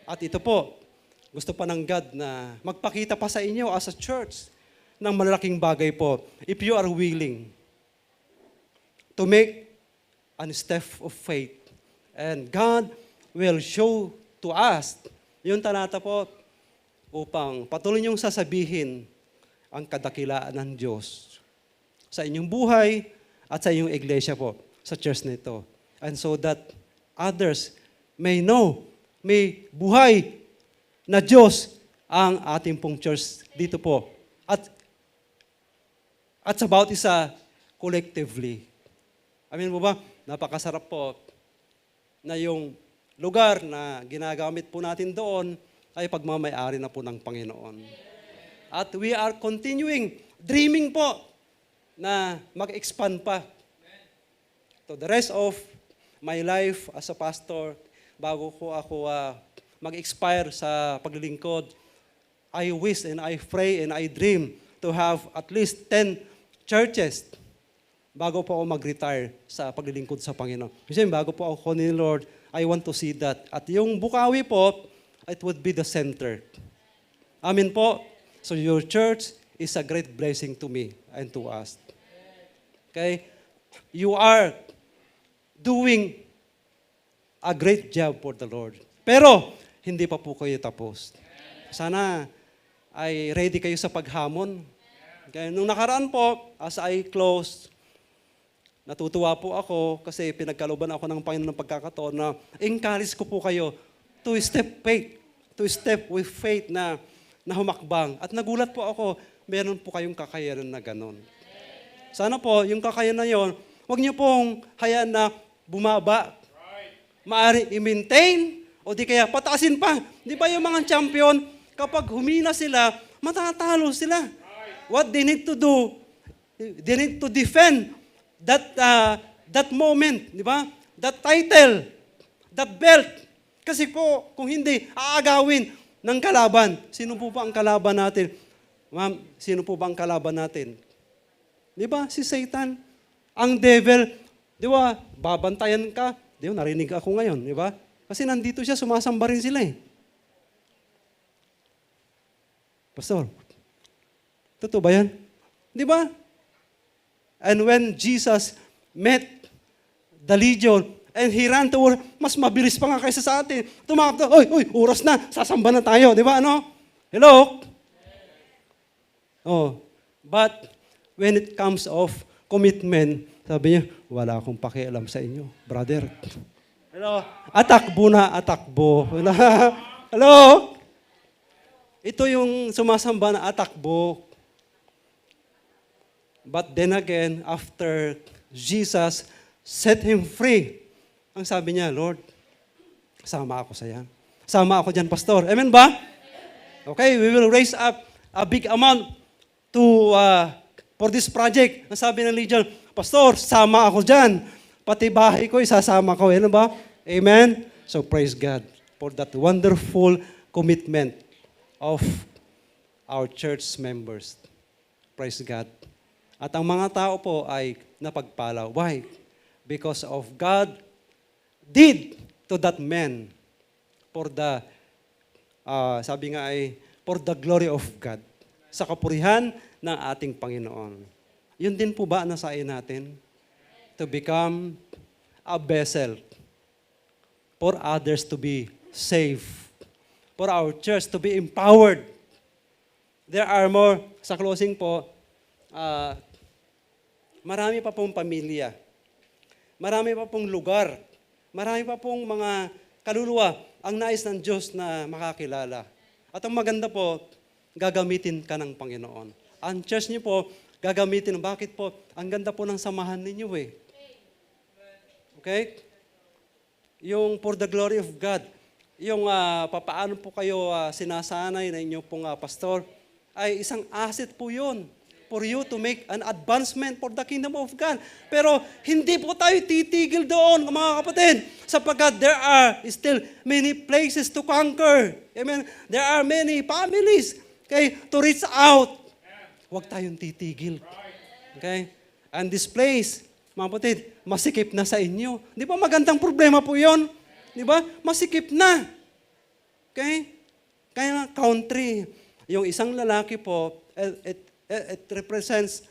At ito po, gusto pa ng God na magpakita pa sa inyo as a church ng malalaking bagay po. If you are willing to make a step of faith, and God will show to us yung talata po upang patuloy niyong sasabihin ang kadakilaan ng Diyos sa inyong buhay at sa inyong iglesia po, sa church na ito. And so that others may know, may buhay na Diyos ang ating pong church dito po. At sa bawat isa, collectively. Amin mo ba? Napakasarap po na yung lugar na ginagamit po natin doon ay pagmamayari na po ng Panginoon. At we are continuing, dreaming po na mag-expand pa. To the rest of my life as a pastor, bago ko ako mag-expire sa paglilingkod, I wish and I pray and I dream to have at least 10 churches bago po ako mag-retire sa paglilingkod sa Panginoon. Kasi bago po ako ni Lord, I want to see that. At yung Bukawi po, it would be the center. Amen po. So your church is a great blessing to me and to us. Okay? You are doing a great job for the Lord. Pero, hindi pa po kayo tapos. Sana ay ready kayo sa paghamon. Okay? Nung nakaraan po, as I close, natutuwa po ako kasi pinagkalooban ako ng Panginoon ng pagkakataon na encourage ko po kayo to step with faith na humakbang. At nagulat po ako, meron po kayong kakayanan na ganon. Sana po, yung kakayanan na yon, huwag niyo pong hayaan na bumaba. Maari i-maintain o di kaya pataasin pa. Di ba yung mga champion, kapag humina sila, matatalo sila. What they need to do, they need to defend that moment, di ba? That title, that belt. Kasi po, kung hindi, aagawin ng kalaban. Sino po ba ang kalaban natin? Ma'am, sino po ba ang kalaban natin? Di ba? Si Satan. Ang devil, di ba? Babantayan ka. Di ba? Narinig ako ngayon, di ba? Kasi nandito siya, sumasamba rin sila eh. Pastor, totoo ba yan? Di ba? And when Jesus met the legion, and he ran toward, mas mabilis pa nga kaysa sa atin. Tumakbo, oy, oras na, sasamba na tayo. Di ba, ano? Hello? Oh, but when it comes of commitment, sabi niya, wala akong pakialam sa inyo, brother. Hello? Atakbo na, atakbo. Hello? Ito yung sumasamba na atakbo. But then again, after Jesus set him free, ang sabi niya, Lord, sama ako sa yan. Sama ako dyan, Pastor. Amen ba? Okay, we will raise up a big amount to for this project. Ang sabi ng Legion, Pastor, sama ako dyan. Pati bahay ko, isasama ko. Ano ba? Amen? So praise God for that wonderful commitment of our church members. Praise God. At ang mga tao po ay napagpala. Why? Because of God did to that man for the, sabi nga ay, for the glory of God. Sa kapurihan ng ating Panginoon. Yun din po ba nasain natin? To become a vessel for others to be saved. For our church to be empowered. There are more, sa closing po, marami pa pong pamilya. Marami pa pong lugar. Marami pa pong mga kaluluwa ang nais ng Diyos na makakilala. At ang maganda po, gagamitin ka ng Panginoon. Ang church niyo po, gagamitin. Bakit po? Ang ganda po ng samahan ninyo eh. Okay? Yung for the glory of God, yung papaano po kayo sinasanay na inyo pong pastor, ay isang asset po yun for you to make an advancement for the kingdom of God. Pero hindi po tayo titigil doon, mga kapatid, sapagkat there are still many places to conquer. Amen? There are many families, okay, to reach out. Huwag tayong titigil. Okay? And this place, mga kapatid, masikip na sa inyo. Di ba magandang problema po yon? Di ba? Masikip na. Okay? Kaya country, yung isang lalaki po, it represents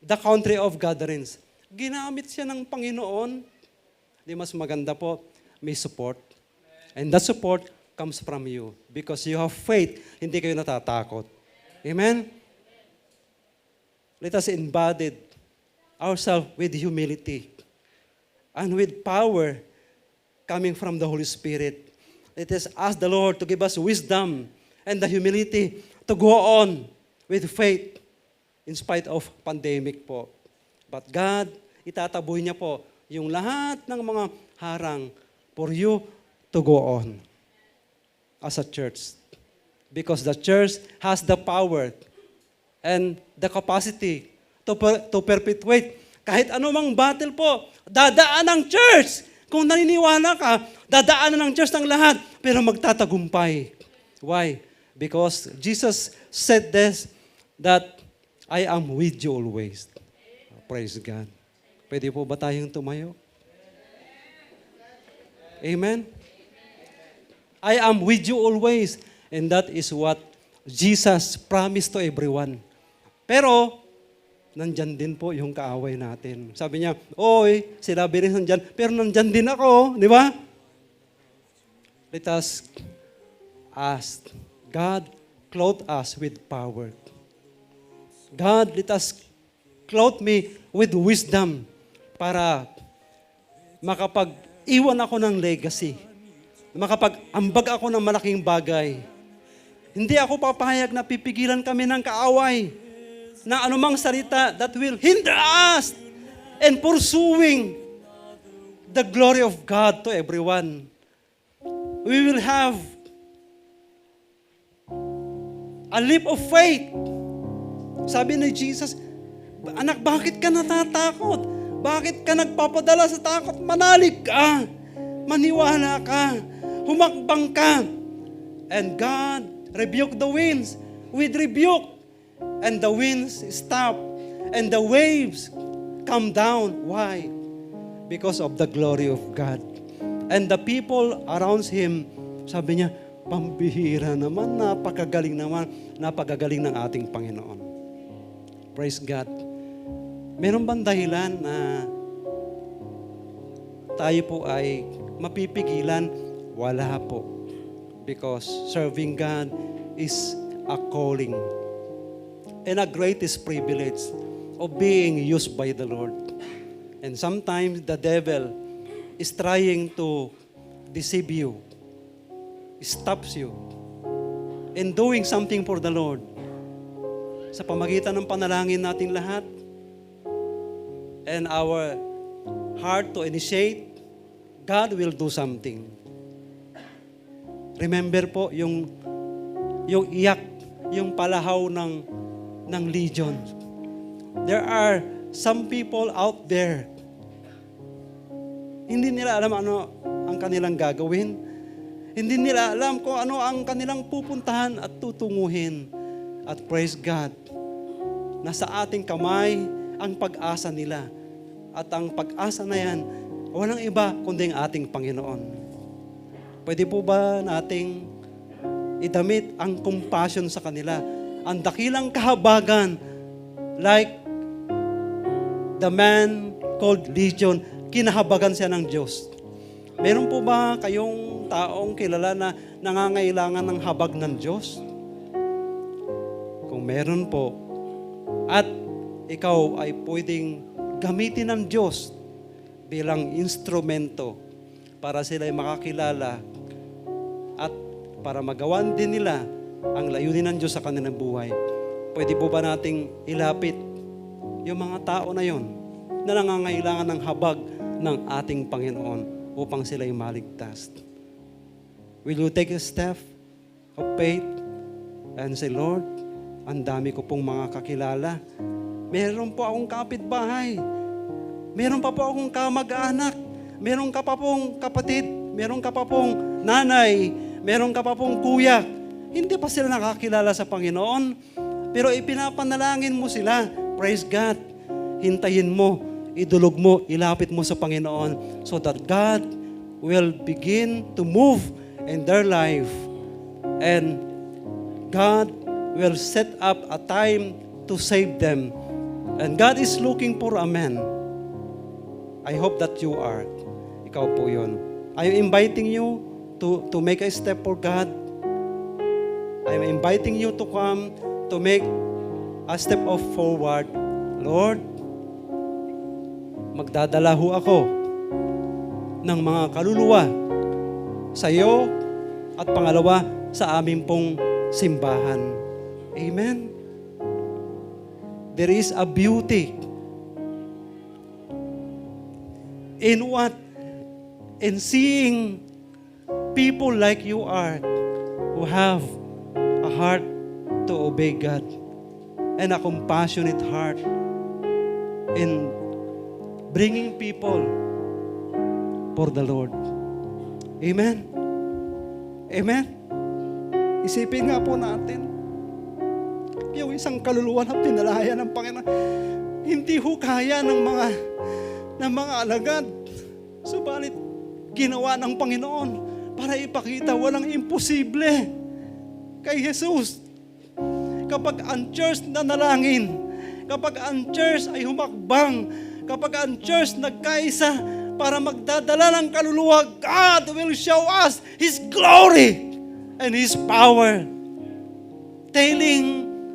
the country of gatherings. Ginamit siya ng Panginoon. Di mas maganda po, may support. And that support comes from you. Because you have faith, hindi kayo natatakot. Amen? Let us embody ourselves with humility and with power coming from the Holy Spirit. Let us ask the Lord to give us wisdom and the humility to go on with faith in spite of pandemic po. But God, itataboy niya po yung lahat ng mga harang for you to go on as a church. Because the church has the power and the capacity to perpetuate kahit anumang battle po. Dadaan ng church. Kung naniniwala ka, dadaanan ng church ng lahat pero magtatagumpay. Why? Because Jesus said this, that I am with you always. Praise God. Pwede po ba tayong tumayo? Amen? I am with you always. And that is what Jesus promised to everyone. Pero, nandyan din po yung kaaway natin. Sabi niya, oy, sinabi rin nandyan, pero nandyan din ako, di ba? Let us ask, God clothe us with power. God, let us clothe me with wisdom para makapag-iwan ako ng legacy. Makapag-ambag ako ng malaking bagay. Hindi ako papayag na pipigilan kami ng kaaway na anumang salita that will hinder us in pursuing the glory of God to everyone. We will have a leap of faith. Sabi ni Jesus, anak, bakit ka natatakot? Bakit ka nagpapadala sa takot? Manalig ka. Maniwala ka. Humakbang ka. And God rebuked the winds with rebuke. And the winds stop. And the waves come down. Why? Because of the glory of God. And the people around him, sabi niya, pambihira naman, napakagaling ng ating Panginoon. Praise God. Meron bang dahilan na tayo po ay mapipigilan? Wala po. Because serving God is a calling and a greatest privilege of being used by the Lord. And sometimes the devil is trying to deceive you, stops you in doing something for the Lord. Sa pamagitan ng panalangin natin lahat and our heart to initiate, God will do something. Remember po yung iyak, yung palahaw ng legion. There are some people out there, hindi nila alam ano ang kanilang gagawin. Hindi nila alam kung ano ang kanilang pupuntahan at tutunguhin. At praise God, nasa ating kamay ang pag-asa nila. At ang pag-asa na yan, walang iba kundi ang ating Panginoon. Pwede po ba nating idamit ang compassion sa kanila? Ang dakilang kahabagan, like the man called Legion, kinahabagan siya ng Diyos. Meron po ba kayong taong kilala na nangangailangan ng habag ng Diyos? Kung meron po, at ikaw ay pwedeng gamitin ng Diyos bilang instrumento para sila ay makakilala at para magawan din nila ang layunin ng Diyos sa kanilang buhay. Pwede po ba nating ilapit yung mga tao na yon na nangangailangan ng habag ng ating Panginoon upang sila ay maligtas? Will you take a step of faith and say, Lord, ang dami ko pong mga kakilala. Meron po akong kapitbahay. Meron pa po akong kamag-anak. Meron ka pa pong kapatid. Meron ka pa pong nanay. Meron ka pa pong kuya. Hindi pa sila nakakilala sa Panginoon. Pero ipinapanalangin mo sila. Praise God. Hintayin mo, idulog mo, ilapit mo sa Panginoon so that God will begin to move in their life. And God will set up a time to save them. And God is looking for a man. I hope that you are. Ikaw po yun. I'm inviting you to make a step for God. I'm inviting you to come to make a step of forward. Lord, magdadala ho ako ng mga kaluluwa sa iyo at pangalawa sa amin pong simbahan. Amen. There is a beauty in what? In seeing people like you are who have a heart to obey God and a compassionate heart in bringing people for the Lord. Amen. Amen? Isipin nga po natin, yung isang kaluluwa na pinalaya ng Panginoon, hindi ho kaya ng mga alagad. Subalit, ginawa ng Panginoon para ipakita walang imposible kay Jesus. Kapag ang church nanalangin, kapag ang church ay humakbang, kapag ang church nagkaisa para magdadala ng kaluluwa, God will show us His glory and His power. Telling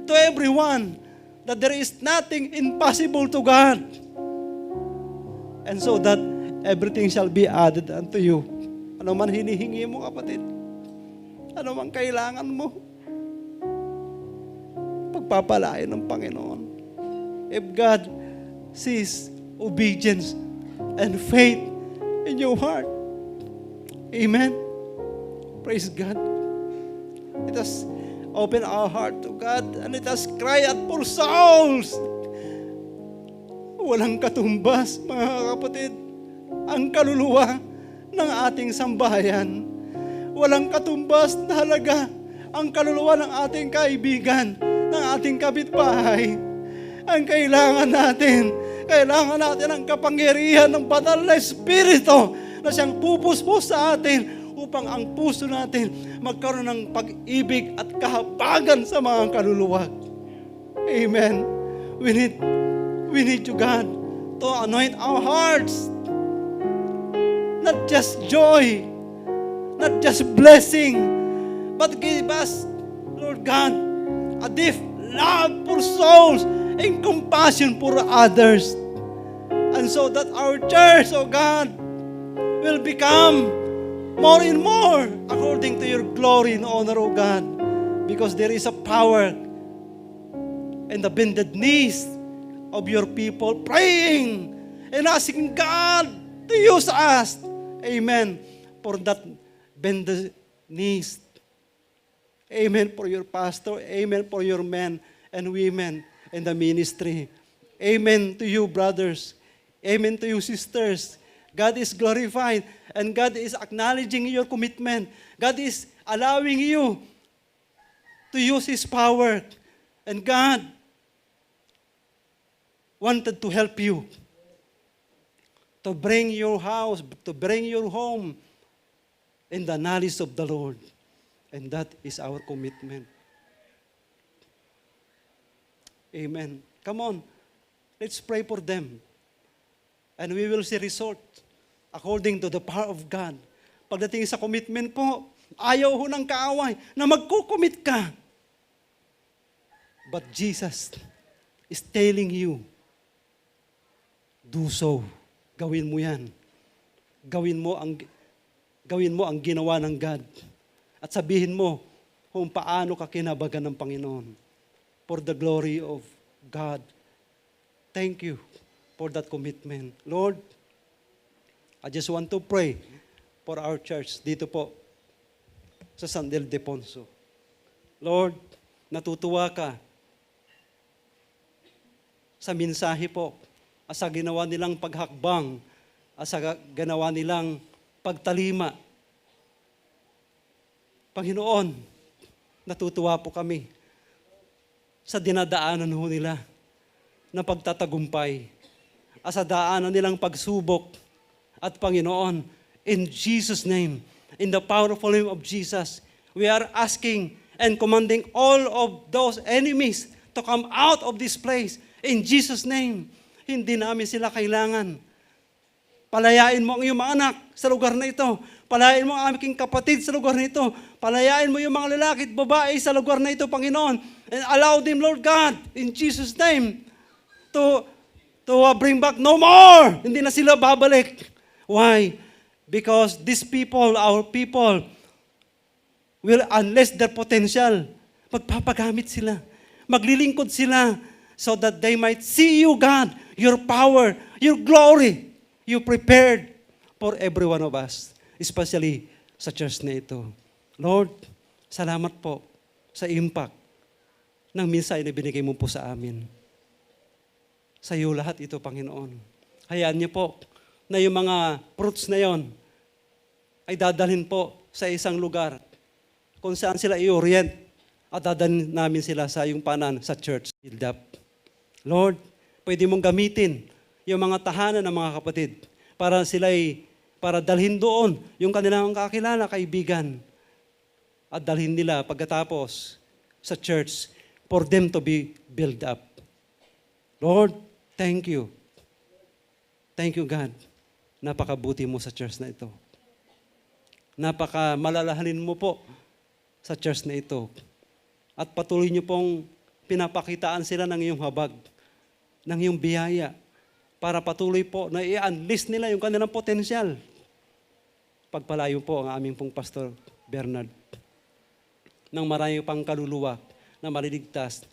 to everyone that there is nothing impossible to God. And so that everything shall be added unto you. Ano man hinihingi mo, kapatid, ano man kailangan mo, pagpapalain ng Panginoon. If God sees obedience and faith in your heart, amen. Praise God. Let us open our heart to God and let us cry out for souls. Walang katumbas, mga kapatid, ang kaluluwa ng ating sambahayan. Walang katumbas na halaga ang kaluluwa ng ating kaibigan, ng ating kapitbahay. Ang kailangan natin ang kapangyarihan ng Banal na Espiritu na siyang pupuspos sa atin upang ang puso natin magkaroon ng pag-ibig at kahabagan sa mga kaluluwa. Amen. We need you, God, to anoint our hearts. Not just joy, not just blessing, but give us, Lord God, a deep love for souls and compassion for others. And so that our church, oh God, will become more and more according to your glory and honor, oh God. Because there is a power in the bended knees of your people praying and asking God to use us. Amen. For that bended knees. Amen for your pastor. Amen for your men and women in the ministry. Amen to you, brothers. Amen to you, sisters. God is glorified and God is acknowledging your commitment. God is allowing you to use His power. And God wanted to help you to bring your house, to bring your home in the knowledge of the Lord. And that is our commitment. Amen. Come on, let's pray for them. And we will see result according to the power of God. Pagdating sa commitment po, ayaw ho ng kaaway na magkukumit ka. But Jesus is telling you, do so. Gawin mo yan. Gawin mo ang ginawa ng God. At sabihin mo kung paano ka kinabagan ng Panginoon. For the glory of God. Thank you for that commitment. Lord, I just want to pray for our church dito po sa San Ildefonso. Lord, natutuwa ka sa mensahe po, sa ginawa nilang paghakbang, sa ginawa nilang pagtalima. Panginoon, natutuwa po kami sa dinadaanan ho nila na pagtatagumpay, sa daanan nilang pagsubok. At Panginoon, in Jesus' name, in the powerful name of Jesus, we are asking and commanding all of those enemies to come out of this place. In Jesus' name, hindi namin sila kailangan. Palayain mo ang iyong mga anak sa lugar na ito. Palayain mo ang aming kapatid sa lugar na ito. Palayain mo yung mga lalaki at babae sa lugar na ito, Panginoon. And allow them, Lord God, in Jesus' name, to bring back no more. Hindi na sila babalik. Why? Because these people, our people, will unleash their potential. Magpapagamit sila. Maglilingkod sila so that they might see you, God, your power, your glory. You prepared for every one of us, especially sa church na ito. Lord, salamat po sa impact ng mensahe na binigay mo po sa amin. Sa iyo lahat ito, Panginoon. Hayaan niyo po na yung mga fruits na yon ay dadalhin po sa isang lugar kung saan sila i-orient at dadalhin namin sila sa iyong panan sa church build up. Lord, pwede mong gamitin yung mga tahanan ng mga kapatid para dalhin doon yung kanilang kakilala, kaibigan, at dalhin nila pagkatapos sa church for them to be built up. Lord, thank you. Thank you, God. Napakabuti mo sa church na ito. Napakamalalahanin mo po sa church na ito. At patuloy niyo pong pinapakitaan sila ng iyong habag, ng iyong biyaya, para patuloy po na i-unleash nila yung kanilang potensyal. Pagpalayo po ang aming pong Pastor Bernard ng marami pang kaluluwa na maliligtas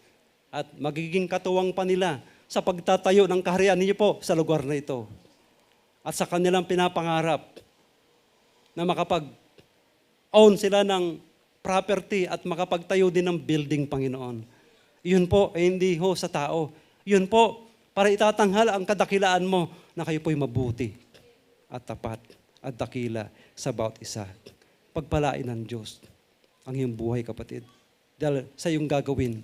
at magiging katuwang pa nila sa pagtatayo ng kaharian ninyo po sa lugar na ito. At sa kanilang pinapangarap na makapag-own sila ng property at makapagtayo din ng building, Panginoon. Yun po ay hindi ho sa tao. Yun po para itatanghal ang kadakilaan mo na kayo po'y mabuti at tapat at dakila sa bawat isa. Pagpalain ng Diyos ang iyong buhay, kapatid. Dahil sa iyong gagawin,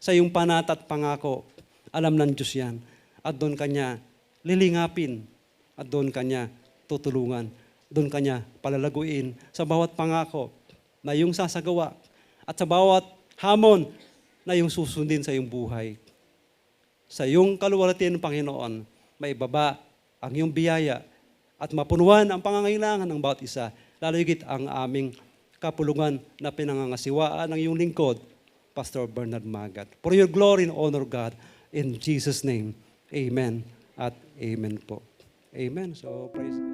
sa iyong panat at pangako, alam ng Diyos yan. At doon kanya lilingapin. At doon kanya tutulungan. Doon kanya palalaguin sa bawat pangako na iyong sasagawa. At sa bawat hamon na iyong susundin sa iyong buhay. Sa iyong kaluwalhatian, Panginoon, may baba ang iyong biyaya at mapunuan ang pangangailangan ng bawat isa. Lalo higit ang aming kapulungan na pinangangasiwaan ng iyong lingkod, Pastor Bernard Magat. For your glory and honor, God, in Jesus' name, amen at amen po. Amen. So, praise